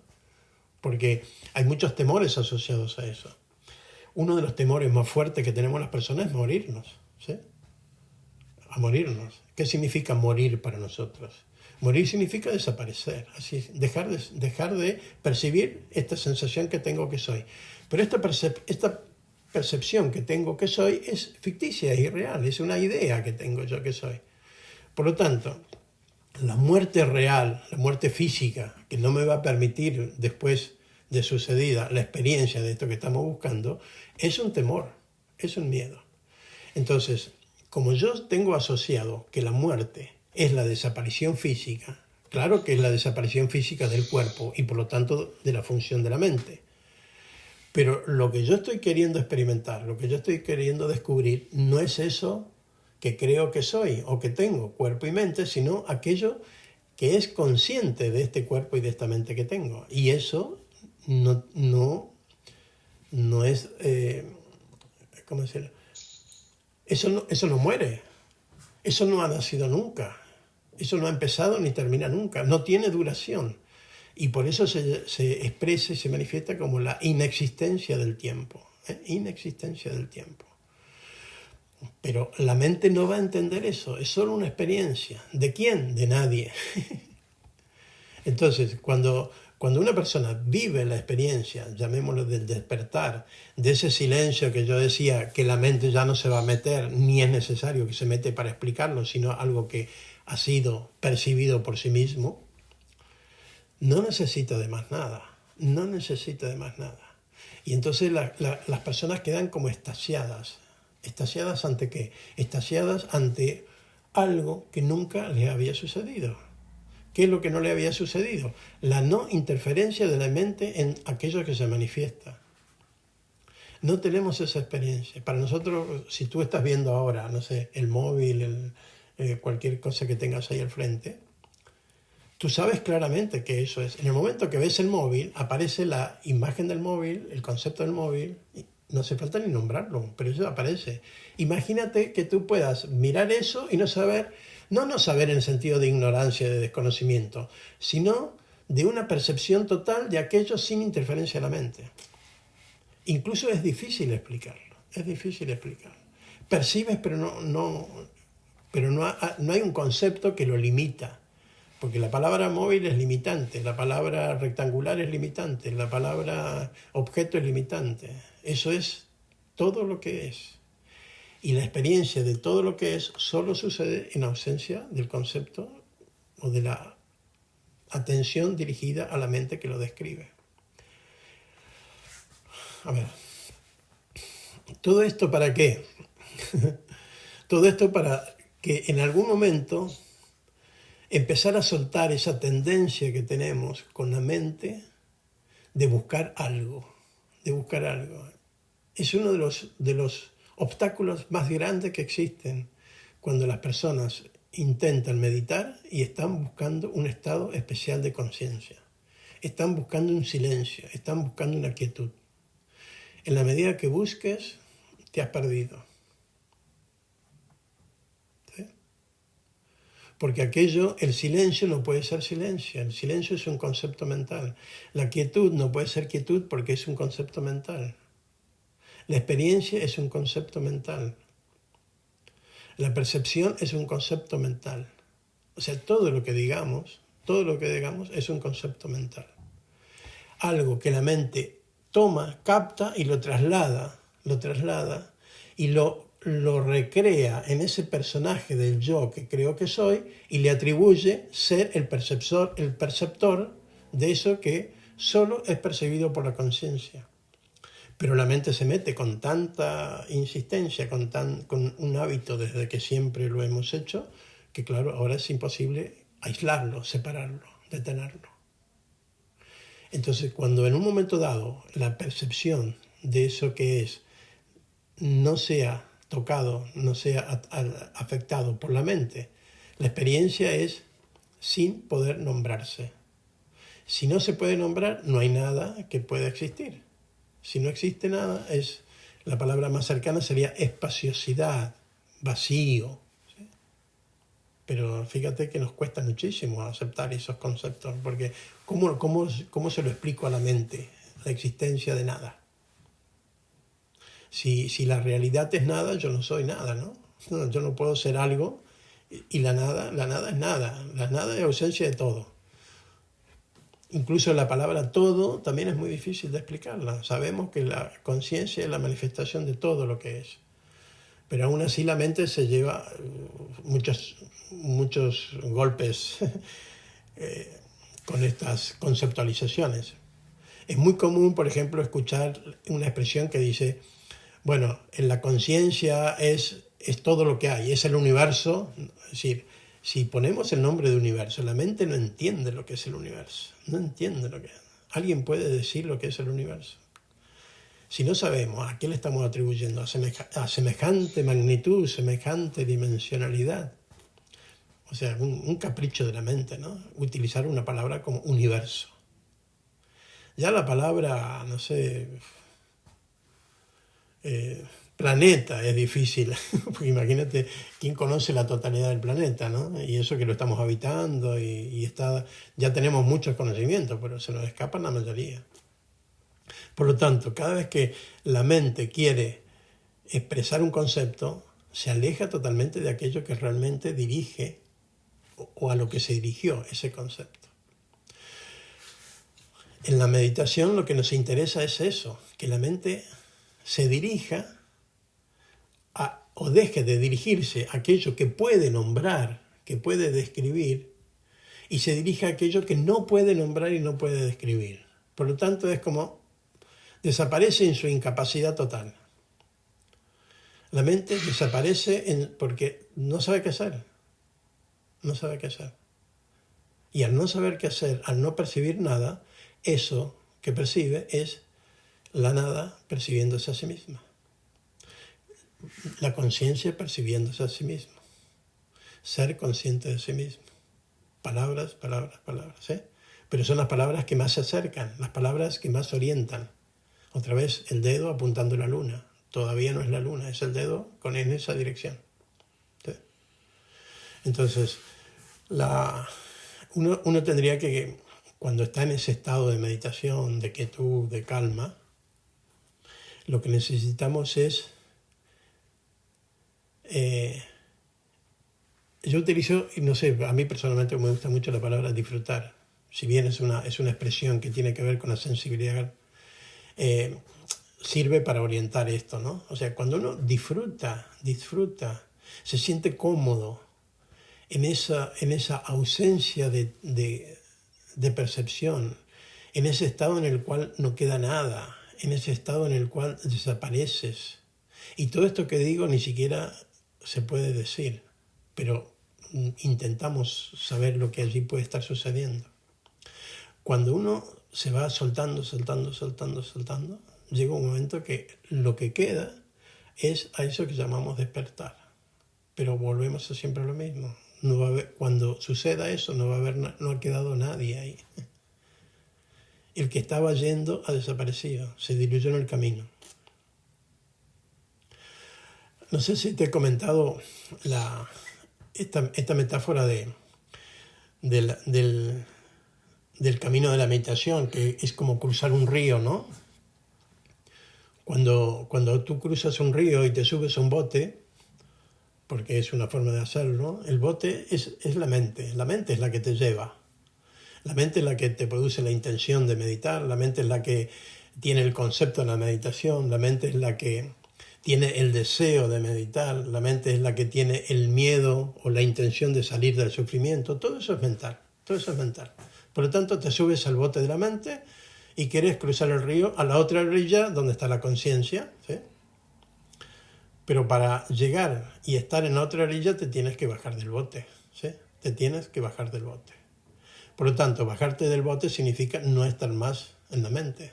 Porque hay muchos temores asociados a eso. Uno de los temores más fuertes que tenemos las personas es morirnos, ¿sí? A morirnos. ¿Qué significa morir para nosotros? Morir significa desaparecer, así, dejar de percibir esta sensación que tengo que soy. Pero esta percepción que tengo que soy es ficticia, es irreal, es una idea que tengo yo que soy. Por lo tanto, la muerte real, la muerte física, que no me va a permitir después de sucedida la experiencia de esto que estamos buscando, es un temor, es un miedo. Entonces, como yo tengo asociado que la muerte es la desaparición física, claro que es la desaparición física del cuerpo y por lo tanto de la función de la mente. Pero lo que yo estoy queriendo experimentar, lo que yo estoy queriendo descubrir, no es eso que creo que soy o que tengo, cuerpo y mente, sino aquello que es consciente de este cuerpo y de esta mente que tengo. Y eso no es, ¿cómo decirlo? Eso no muere, eso no ha nacido nunca, eso no ha empezado ni termina nunca, no tiene duración. Y por eso se expresa y se manifiesta como la inexistencia del tiempo, inexistencia del tiempo. Pero la mente no va a entender eso, es solo una experiencia. ¿De quién? De nadie. Entonces, cuando una persona vive la experiencia, llamémoslo del despertar, de ese silencio que yo decía que la mente ya no se va a meter, ni es necesario que se mete para explicarlo, sino algo que ha sido percibido por sí mismo, no necesita de más nada, no necesita de más nada. Y entonces las personas quedan como extasiadas. ¿Extasiadas ante qué? Extasiadas ante algo que nunca les había sucedido. ¿Qué es lo que no le había sucedido? La no interferencia de la mente en aquello que se manifiesta. No tenemos esa experiencia. Para nosotros, si tú estás viendo ahora, no sé, el móvil, cualquier cosa que tengas ahí al frente, tú sabes claramente que eso es. En el momento que ves el móvil, aparece la imagen del móvil, el concepto del móvil, y no hace falta ni nombrarlo, pero eso aparece. Imagínate que tú puedas mirar eso y no saber, no saber en el sentido de ignorancia, de desconocimiento, sino de una percepción total de aquello sin interferencia de la mente. Incluso es difícil explicarlo, es difícil explicarlo. Percibes, pero no hay un concepto que lo limita. Porque la palabra móvil es limitante, la palabra rectangular es limitante, la palabra objeto es limitante. Eso es todo lo que es. Y la experiencia de todo lo que es solo sucede en ausencia del concepto o de la atención dirigida a la mente que lo describe. A ver, ¿todo esto para qué? Todo esto para que en algún momento empezar a soltar esa tendencia que tenemos con la mente de buscar algo, de buscar algo. Es uno de los obstáculos más grandes que existen cuando las personas intentan meditar y están buscando un estado especial de conciencia. Están buscando un silencio, están buscando una quietud. En la medida que busques, te has perdido. Porque aquello, el silencio no puede ser silencio, el silencio es un concepto mental. La quietud no puede ser quietud porque es un concepto mental. La experiencia es un concepto mental. La percepción es un concepto mental. O sea, todo lo que digamos es un concepto mental. Algo que la mente toma, capta y lo traslada y lo recrea en ese personaje del yo que creo que soy y le atribuye ser el perceptor de eso que solo es percibido por la conciencia. Pero la mente se mete con tanta insistencia, con un hábito desde que siempre lo hemos hecho, que claro, ahora es imposible aislarlo, separarlo, detenerlo. Entonces, cuando en un momento dado la percepción de eso que es no sea tocado, no sea afectado por la mente. La experiencia es sin poder nombrarse. Si no se puede nombrar, no hay nada que pueda existir. Si no existe nada, la palabra más cercana sería espaciosidad, vacío. ¿Sí? Pero fíjate que nos cuesta muchísimo aceptar esos conceptos, porque ¿cómo se lo explico a la mente? La existencia de nada. Si la realidad es nada, yo no soy nada, ¿no? Yo no puedo ser algo y la nada es nada. La nada es ausencia de todo. Incluso la palabra todo también es muy difícil de explicarla. Sabemos que la conciencia es la manifestación de todo lo que es. Pero aún así la mente se lleva muchos golpes con estas conceptualizaciones. Es muy común, por ejemplo, escuchar una expresión que dice, bueno, en la conciencia es todo lo que hay, es el universo. Es decir, si ponemos el nombre de universo, la mente no entiende lo que es el universo. No entiende lo que es. ¿Alguien puede decir lo que es el universo? Si no sabemos a qué le estamos atribuyendo, a semejante magnitud, semejante dimensionalidad. O sea, un capricho de la mente, ¿no? Utilizar una palabra como universo. Ya la palabra, no sé, planeta es difícil, porque imagínate quién conoce la totalidad del planeta, ¿no? Y eso que lo estamos habitando ya tenemos muchos conocimientos, pero se nos escapan la mayoría. Por lo tanto, cada vez que la mente quiere expresar un concepto, se aleja totalmente de aquello que realmente dirige o a lo que se dirigió ese concepto. En la meditación lo que nos interesa es eso, que la mente se dirija o deje de dirigirse a aquello que puede nombrar, que puede describir, y se dirija a aquello que no puede nombrar y no puede describir. Por lo tanto, es como desaparece en su incapacidad total. La mente desaparece porque no sabe qué hacer. No sabe qué hacer. Y al no saber qué hacer, al no percibir nada, eso que percibe es la nada percibiéndose a sí misma. La conciencia percibiéndose a sí mismo. Ser consciente de sí mismo. Palabras, palabras, palabras. ¿Eh? Pero son las palabras que más se acercan, las palabras que más orientan. Otra vez el dedo apuntando a la luna. Todavía no es la luna, es el dedo en esa dirección. ¿Sí? Entonces, uno tendría que, cuando está en ese estado de meditación, de quietud, de calma, lo que necesitamos es... yo utilizo, no sé, a mí personalmente me gusta mucho la palabra disfrutar. Si bien es una expresión que tiene que ver con la sensibilidad, sirve para orientar esto, ¿no? O sea, cuando uno disfruta, se siente cómodo en esa ausencia de percepción, en ese estado en el cual no queda nada, en ese estado en el cual desapareces. Y todo esto que digo ni siquiera se puede decir, pero intentamos saber lo que allí puede estar sucediendo. Cuando uno se va soltando, llega un momento que lo que queda es a eso que llamamos despertar. Pero volvemos a siempre lo mismo. No va a haber, cuando suceda eso, no ha quedado nadie ahí. El que estaba yendo ha desaparecido, se diluyó en el camino. No sé si te he comentado esta metáfora del camino de la meditación, que es como cruzar un río, ¿no? Cuando tú cruzas un río y te subes a un bote, porque es una forma de hacerlo, el bote es la mente es la que te lleva. La mente es la que te produce la intención de meditar, la mente es la que tiene el concepto de la meditación, la mente es la que tiene el deseo de meditar, la mente es la que tiene el miedo o la intención de salir del sufrimiento. Todo eso es mental, todo eso es mental. Por lo tanto, te subes al bote de la mente y quieres cruzar el río a la otra orilla donde está la conciencia, ¿sí? Pero para llegar y estar en la otra orilla te tienes que bajar del bote, ¿sí? Te tienes que bajar del bote. Por lo tanto, bajarte del bote significa no estar más en la mente.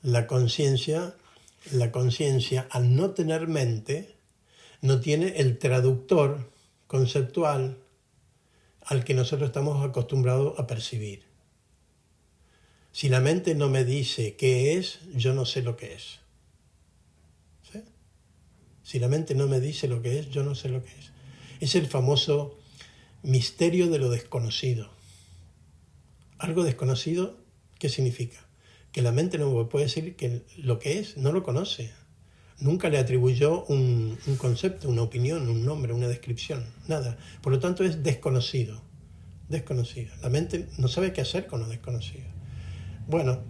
La conciencia la conciencia, al no tener mente, no tiene el traductor conceptual al que nosotros estamos acostumbrados a percibir. Si la mente no me dice qué es, yo no sé lo que es. ¿Sí? Si la mente no me dice lo que es, yo no sé lo que es. Es el famoso misterio de lo desconocido. Algo desconocido, ¿qué significa? Que la mente no me puede decir que lo que es, no lo conoce. Nunca le atribuyó un concepto, una opinión, un nombre, una descripción, nada. Por lo tanto es desconocido. Desconocido. La mente no sabe qué hacer con lo desconocido. Bueno,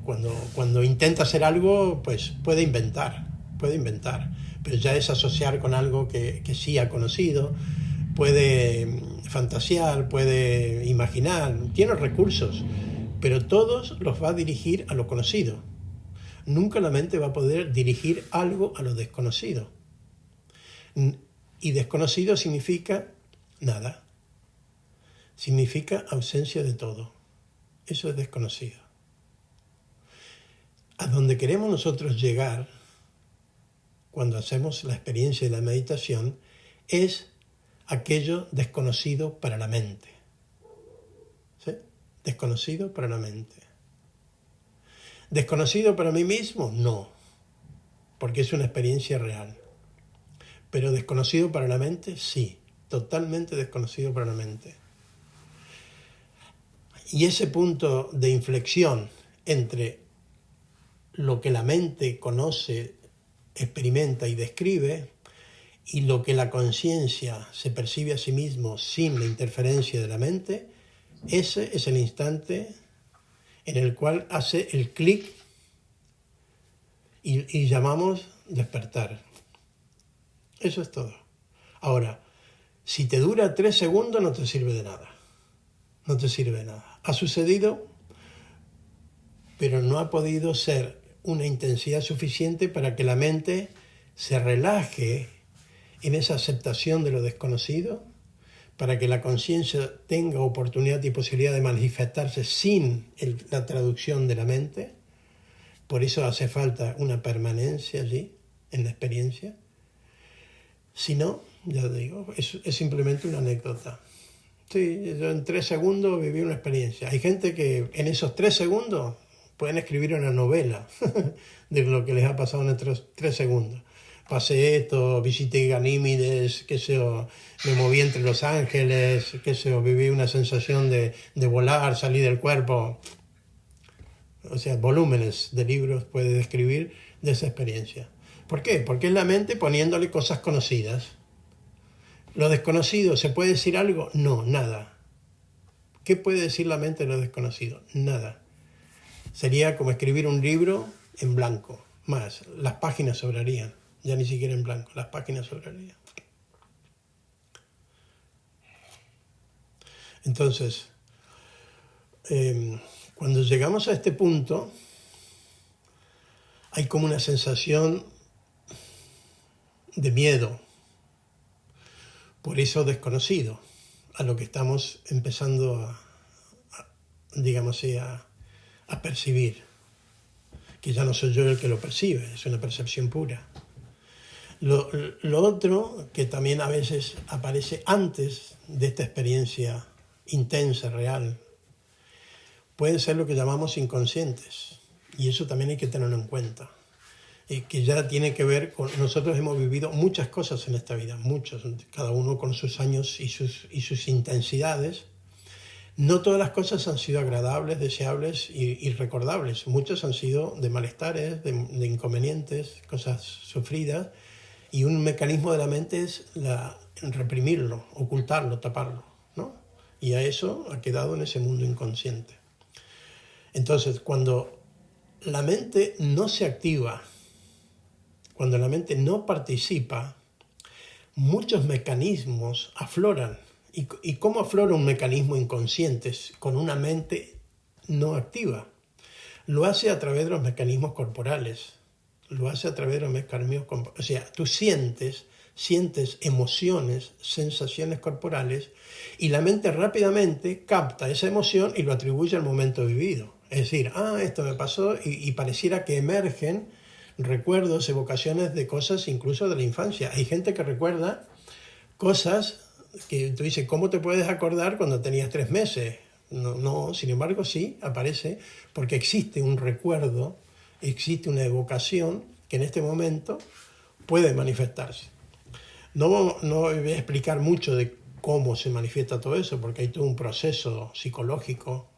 cuando intenta hacer algo, pues puede inventar, pero ya es asociar con algo que sí ha conocido, puede fantasear, puede imaginar, tiene recursos, pero todos los va a dirigir a lo conocido. Nunca la mente va a poder dirigir algo a lo desconocido. Y desconocido significa nada, significa ausencia de todo. Eso es desconocido. A donde queremos nosotros llegar cuando hacemos la experiencia de la meditación es aquello desconocido para la mente. ¿Sí? Desconocido para la mente. ¿Desconocido para mí mismo? No, porque es una experiencia real. Pero desconocido para la mente, sí, totalmente desconocido para la mente. Y ese punto de inflexión entre lo que la mente conoce, experimenta y describe, y lo que la conciencia se percibe a sí mismo sin la interferencia de la mente, ese es el instante en el cual hace el clic y llamamos despertar. Eso es todo. Ahora, si te dura 3 segundos no te sirve de nada. No te sirve de nada. Ha sucedido, pero no ha podido ser una intensidad suficiente para que la mente se relaje en esa aceptación de lo desconocido, para que la conciencia tenga oportunidad y posibilidad de manifestarse sin la traducción de la mente. Por eso hace falta una permanencia allí, en la experiencia. Si no, ya digo, es simplemente una anécdota. Sí, yo en 3 segundos viví una experiencia. Hay gente que en esos 3 segundos pueden escribir una novela de lo que les ha pasado en estos 3 segundos. Pasé esto, visité Ganímedes, qué sé yo, me moví entre los ángeles, qué sé yo, viví una sensación de volar, salí del cuerpo. O sea, volúmenes de libros puede describir de esa experiencia. ¿Por qué? Porque es la mente poniéndole cosas conocidas. ¿Lo desconocido, se puede decir algo? No, nada. ¿Qué puede decir la mente de lo desconocido? Nada. Sería como escribir un libro en blanco. Más, las páginas sobrarían. Ya ni siquiera en blanco, las páginas sobrarían. Entonces, cuando llegamos a este punto, hay como una sensación de miedo por eso desconocido, a lo que estamos empezando digamos así, a percibir, que ya no soy yo el que lo percibe, es una percepción pura. Lo otro, que también a veces aparece antes de esta experiencia intensa, real, pueden ser lo que llamamos inconscientes, y eso también hay que tenerlo en cuenta, que ya tiene que ver con... Nosotros hemos vivido muchas cosas en esta vida, muchos, cada uno con sus años y sus intensidades. No todas las cosas han sido agradables, deseables y recordables. Muchas han sido de malestares, de inconvenientes, cosas sufridas. Y un mecanismo de la mente es reprimirlo, ocultarlo, taparlo, ¿no? Y a eso ha quedado en ese mundo inconsciente. Entonces, cuando la mente no se activa, cuando la mente no participa, muchos mecanismos afloran. ¿Y cómo aflora un mecanismo inconsciente con una mente no activa? Lo hace a través de los mecanismos corporales. Lo hace a través de los mecanismos corporales. O sea, tú sientes emociones, sensaciones corporales, y la mente rápidamente capta esa emoción y lo atribuye al momento vivido. Es decir, esto me pasó, y pareciera que emergen recuerdos, evocaciones de cosas incluso de la infancia. Hay gente que recuerda cosas que tú dices, ¿cómo te puedes acordar cuando tenías 3 meses? No, no, sin embargo sí aparece porque existe un recuerdo, existe una evocación que en este momento puede manifestarse. No voy a explicar mucho de cómo se manifiesta todo eso, porque hay todo un proceso psicológico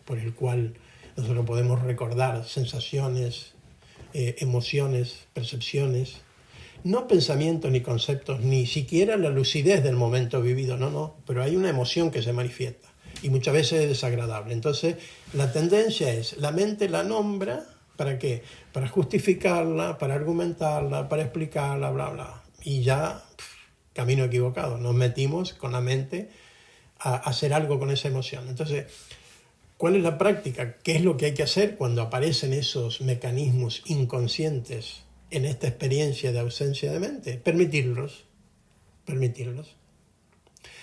por el cual nosotros podemos recordar sensaciones, emociones, percepciones, no pensamientos ni conceptos, ni siquiera la lucidez del momento vivido, no, pero hay una emoción que se manifiesta y muchas veces es desagradable. Entonces, la tendencia es, la mente la nombra, ¿para qué? Para justificarla, para argumentarla, para explicarla, bla, bla. Y ya, camino equivocado, nos metimos con la mente a hacer algo con esa emoción. Entonces, ¿cuál es la práctica? ¿Qué es lo que hay que hacer cuando aparecen esos mecanismos inconscientes en esta experiencia de ausencia de mente? Permitirlos.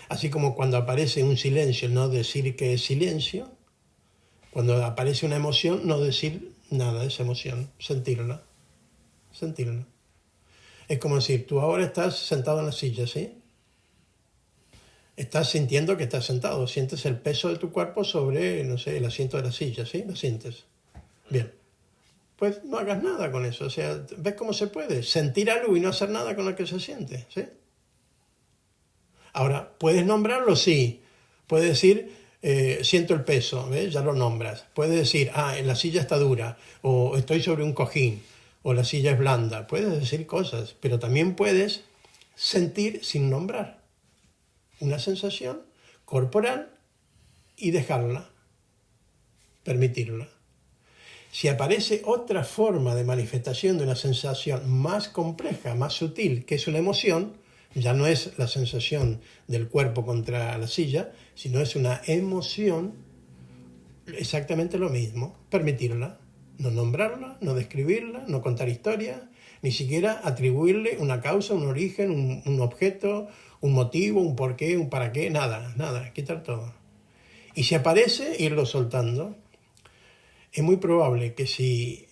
Así como cuando aparece un silencio, no decir que es silencio. Cuando aparece una emoción, no decir nada de esa emoción, sentirla. Es como decir, tú ahora estás sentado en la silla, ¿sí? Estás sintiendo que estás sentado, sientes el peso de tu cuerpo sobre, no sé, el asiento de la silla, ¿sí? Lo sientes. Bien. Pues no hagas nada con eso, o sea, ¿ves cómo se puede? Sentir algo y no hacer nada con lo que se siente, ¿sí? Ahora, ¿puedes nombrarlo? Sí. Puedes decir, siento el peso, ¿ves? Ya lo nombras. Puedes decir, la silla está dura, o estoy sobre un cojín, o la silla es blanda. Puedes decir cosas, pero también puedes sentir sin nombrar una sensación corporal y dejarla, permitirla. Si aparece otra forma de manifestación de una sensación más compleja, más sutil, que es una emoción, ya no es la sensación del cuerpo contra la silla, sino es una emoción, exactamente lo mismo, permitirla, no nombrarla, no describirla, no contar historias, ni siquiera atribuirle una causa, un origen, un objeto, un motivo, un porqué, un para qué, nada, quitar todo. Y si aparece, irlo soltando. Es muy probable que si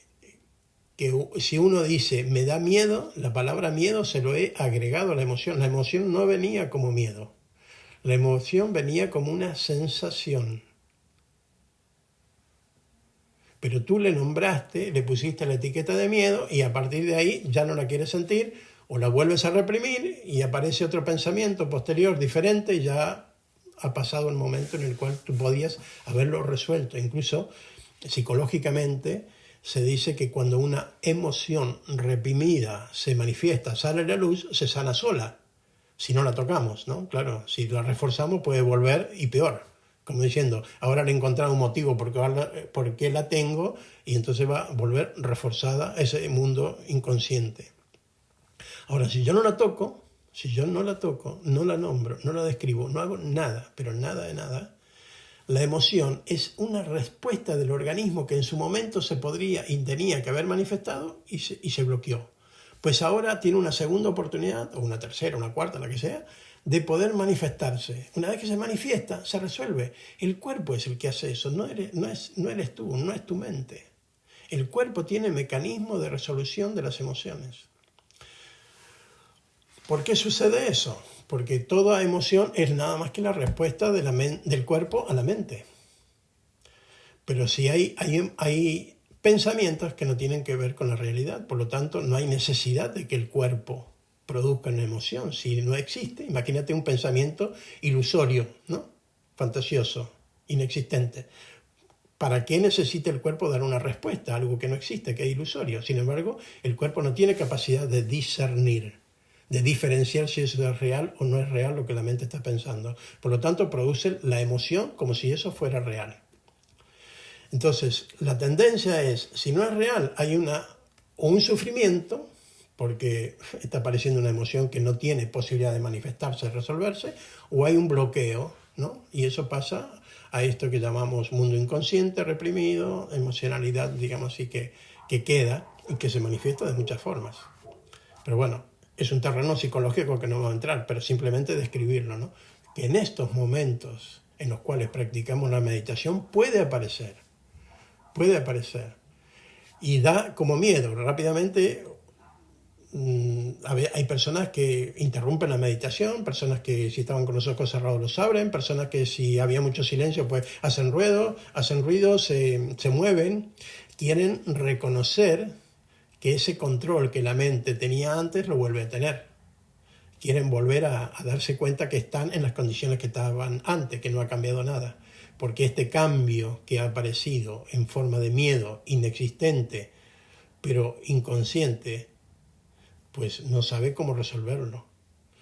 uno dice me da miedo, la palabra miedo se lo he agregado a la emoción. La emoción no venía como miedo. La emoción venía como una sensación. Pero tú le nombraste, le pusiste la etiqueta de miedo y a partir de ahí ya no la quieres sentir o la vuelves a reprimir y aparece otro pensamiento posterior diferente y ya ha pasado el momento en el cual tú podías haberlo resuelto. Incluso psicológicamente se dice que cuando una emoción reprimida se manifiesta, sale a la luz, se sana sola, si no la tocamos, ¿no? Claro, si la reforzamos puede volver y peor, como diciendo, ahora le he encontrado un motivo por qué la tengo y entonces va a volver reforzada ese mundo inconsciente. Ahora, si yo no la toco, no la nombro, no la describo, no hago nada, pero nada de nada, la emoción es una respuesta del organismo que en su momento se podría y tenía que haber manifestado y se bloqueó. Pues ahora tiene una segunda oportunidad, o una tercera, una cuarta, la que sea, de poder manifestarse. Una vez que se manifiesta, se resuelve. El cuerpo es el que hace eso, no eres tú, no es tu mente. El cuerpo tiene mecanismo de resolución de las emociones. ¿Por qué sucede eso? Porque toda emoción es nada más que la respuesta del cuerpo a la mente. Pero si hay pensamientos que no tienen que ver con la realidad, por lo tanto no hay necesidad de que el cuerpo produzca una emoción. Si no existe, imagínate un pensamiento ilusorio, ¿no? Fantasioso, inexistente. ¿Para qué necesita el cuerpo dar una respuesta a algo que no existe, que es ilusorio? Sin embargo, el cuerpo no tiene capacidad de discernir, de diferenciar si eso es real o no es real lo que la mente está pensando. Por lo tanto, produce la emoción como si eso fuera real. Entonces, la tendencia es, si no es real, hay un sufrimiento, porque está apareciendo una emoción que no tiene posibilidad de manifestarse, de resolverse, o hay un bloqueo, ¿no? Y eso pasa a esto que llamamos mundo inconsciente, reprimido, emocionalidad, digamos así, que queda y que se manifiesta de muchas formas. Pero bueno, es un terreno psicológico que no vamos a entrar, pero simplemente describirlo, ¿no? Que en estos momentos en los cuales practicamos la meditación puede aparecer. Y da como miedo. Rápidamente hay personas que interrumpen la meditación, personas que si estaban con los ojos cerrados los abren, personas que si había mucho silencio pues hacen ruido, se mueven. Quieren reconocer que ese control que la mente tenía antes lo vuelve a tener. Quieren volver a darse cuenta que están en las condiciones que estaban antes, que no ha cambiado nada. Porque este cambio que ha aparecido en forma de miedo inexistente, pero inconsciente, pues no sabe cómo resolverlo.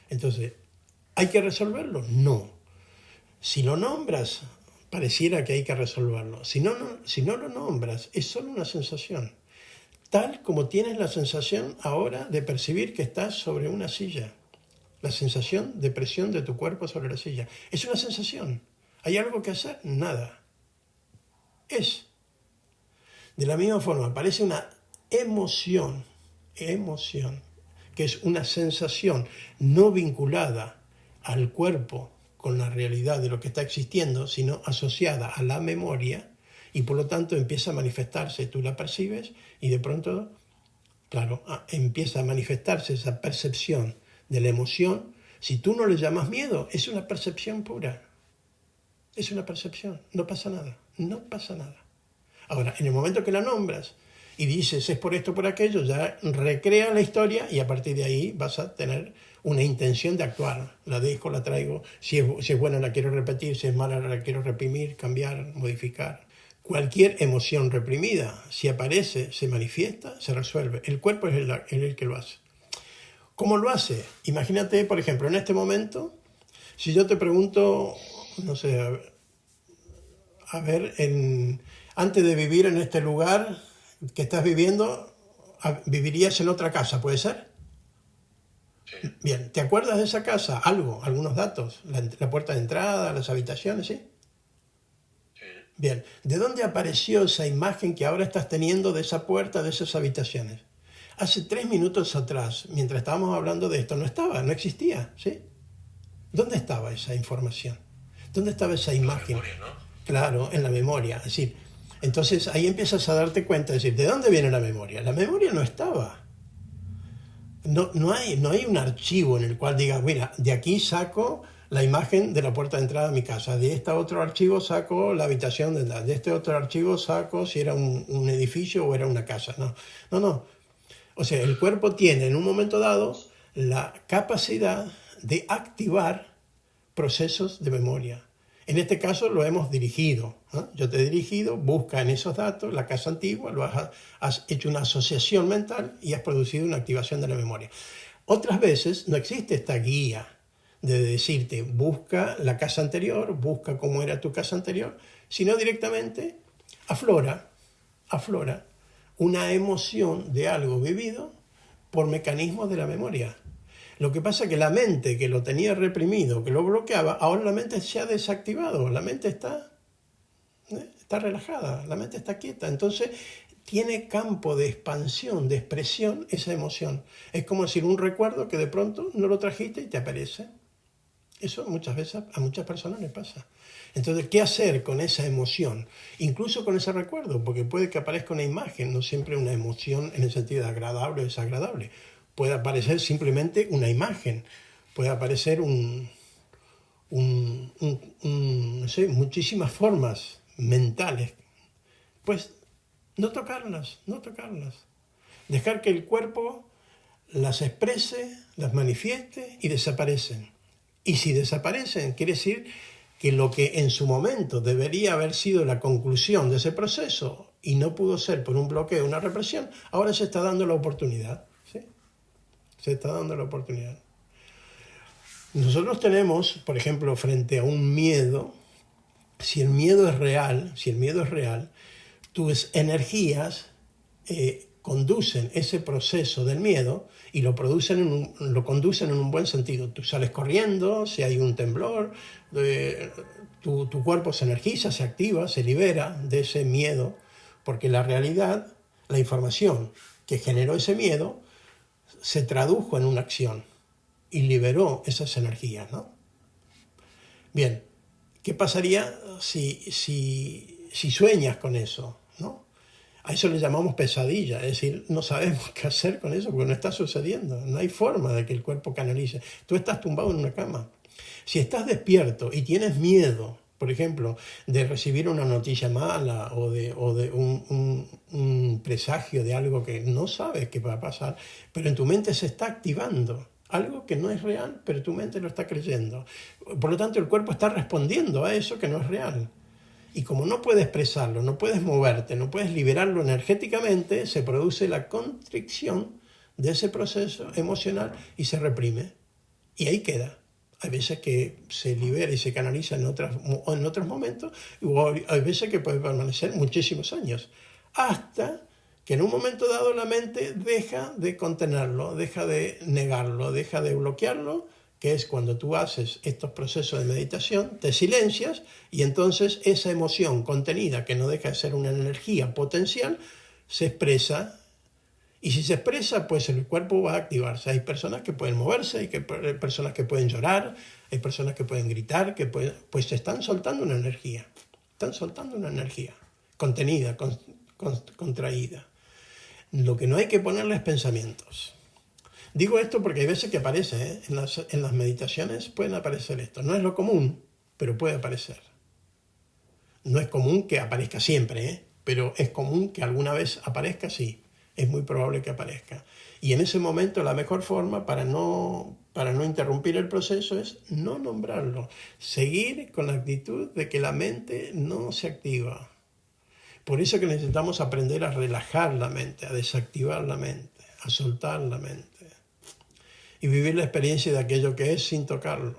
Entonces, ¿hay que resolverlo? No. Si lo nombras, pareciera que hay que resolverlo. Si no lo nombras, es solo una sensación. Tal como tienes la sensación ahora de percibir que estás sobre una silla. La sensación de presión de tu cuerpo sobre la silla. Es una sensación. ¿Hay algo que hacer? Nada. Es. De la misma forma, aparece una emoción, que es una sensación no vinculada al cuerpo con la realidad de lo que está existiendo, sino asociada a la memoria, y por lo tanto empieza a manifestarse. Tú la percibes y de pronto, claro, empieza a manifestarse esa percepción de la emoción. Si tú no le llamas miedo, es una percepción pura. Es una percepción, no pasa nada. Ahora, en el momento que la nombras y dices es por esto, por aquello, ya recrea la historia y a partir de ahí vas a tener una intención de actuar. La dejo, la traigo, si es buena la quiero repetir, si es mala la quiero reprimir, cambiar, modificar. Cualquier emoción reprimida, si aparece, se manifiesta, se resuelve. El cuerpo es el que lo hace. ¿Cómo lo hace? Imagínate, por ejemplo, en este momento, si yo te pregunto, no sé, antes de vivir en este lugar que estás viviendo, ¿vivirías en otra casa? ¿Puede ser? Sí. Bien, ¿te acuerdas de esa casa? Algunos datos, la puerta de entrada, las habitaciones, ¿sí? Sí. Bien, ¿de dónde apareció esa imagen que ahora estás teniendo de esa puerta, de esas habitaciones? Hace 3 minutos atrás, mientras estábamos hablando de esto, no existía, ¿sí? ¿Dónde estaba esa información? ¿Dónde estaba esa imagen? La memoria, ¿no? Claro, en la memoria. Es decir, entonces ahí empiezas a darte cuenta, es decir, ¿de dónde viene la memoria? La memoria no estaba. No hay un archivo en el cual digas, mira, de aquí saco la imagen de la puerta de entrada a mi casa, de este otro archivo saco la habitación de este otro archivo saco si era un edificio o era una casa. No. O sea, el cuerpo tiene en un momento dado la capacidad de activar procesos de memoria. En este caso lo hemos dirigido. Yo te he dirigido, busca en esos datos la casa antigua, has hecho una asociación mental y has producido una activación de la memoria. Otras veces no existe esta guía de decirte busca la casa anterior, busca cómo era tu casa anterior, sino directamente aflora una emoción de algo vivido por mecanismos de la memoria. Lo que pasa es que la mente que lo tenía reprimido, que lo bloqueaba, ahora la mente se ha desactivado, la mente está relajada, la mente está quieta. Entonces tiene campo de expansión, de expresión esa emoción. Es como decir un recuerdo que de pronto no lo trajiste y te aparece. Eso muchas veces a muchas personas les pasa. Entonces, ¿qué hacer con esa emoción? Incluso con ese recuerdo, porque puede que aparezca una imagen, no siempre una emoción en el sentido de agradable o desagradable. Puede aparecer simplemente una imagen, puede aparecer no sé, muchísimas formas mentales. Pues no tocarlas. Dejar que el cuerpo las exprese, las manifieste y desaparecen. Y si desaparecen, quiere decir que lo que en su momento debería haber sido la conclusión de ese proceso y no pudo ser por un bloqueo, una represión, ahora se está dando la oportunidad. ¿Sí? Se está dando la oportunidad. Nosotros tenemos, por ejemplo, frente a un miedo, si el miedo es real, tus energías conducen ese proceso del miedo y lo conducen en un buen sentido. Tú sales corriendo, si hay un temblor, tu cuerpo se energiza, se activa, se libera de ese miedo, porque la realidad, la información que generó ese miedo, se tradujo en una acción y liberó esas energías, ¿no? Bien, ¿qué pasaría si sueñas con eso, ¿no? A eso le llamamos pesadilla, es decir, no sabemos qué hacer con eso porque no está sucediendo. No hay forma de que el cuerpo canalice. Tú estás tumbado en una cama. Si estás despierto y tienes miedo, por ejemplo, de recibir una noticia mala o de un presagio de algo que no sabes qué va a pasar, pero en tu mente se está activando algo que no es real, pero tu mente lo está creyendo. Por lo tanto, el cuerpo está respondiendo a eso que no es real. Y como no puedes expresarlo, no puedes moverte, no puedes liberarlo energéticamente, se produce la constricción de ese proceso emocional y se reprime. Y ahí queda. Hay veces que se libera y se canaliza en otros momentos, o hay veces que puede permanecer muchísimos años, hasta que en un momento dado la mente deja de contenerlo, deja de negarlo, deja de bloquearlo, que es cuando tú haces estos procesos de meditación, te silencias y entonces esa emoción contenida, que no deja de ser una energía potencial, se expresa. Y si se expresa, pues el cuerpo va a activarse. Hay personas que pueden moverse, hay personas que pueden llorar, hay personas que pueden gritar, pues se están soltando una energía. Están soltando una energía contenida, contraída. Lo que no hay que ponerle es pensamientos. Digo esto porque hay veces que aparece, ¿eh? En las meditaciones pueden aparecer esto. No es lo común, pero puede aparecer. No es común que aparezca siempre, ¿eh? Pero es común que alguna vez aparezca, sí. Es muy probable que aparezca. Y en ese momento la mejor forma para no interrumpir el proceso es no nombrarlo. Seguir con la actitud de que la mente no se activa. Por eso que necesitamos aprender a relajar la mente, a desactivar la mente, a soltar la mente. Y vivir la experiencia de aquello que es sin tocarlo.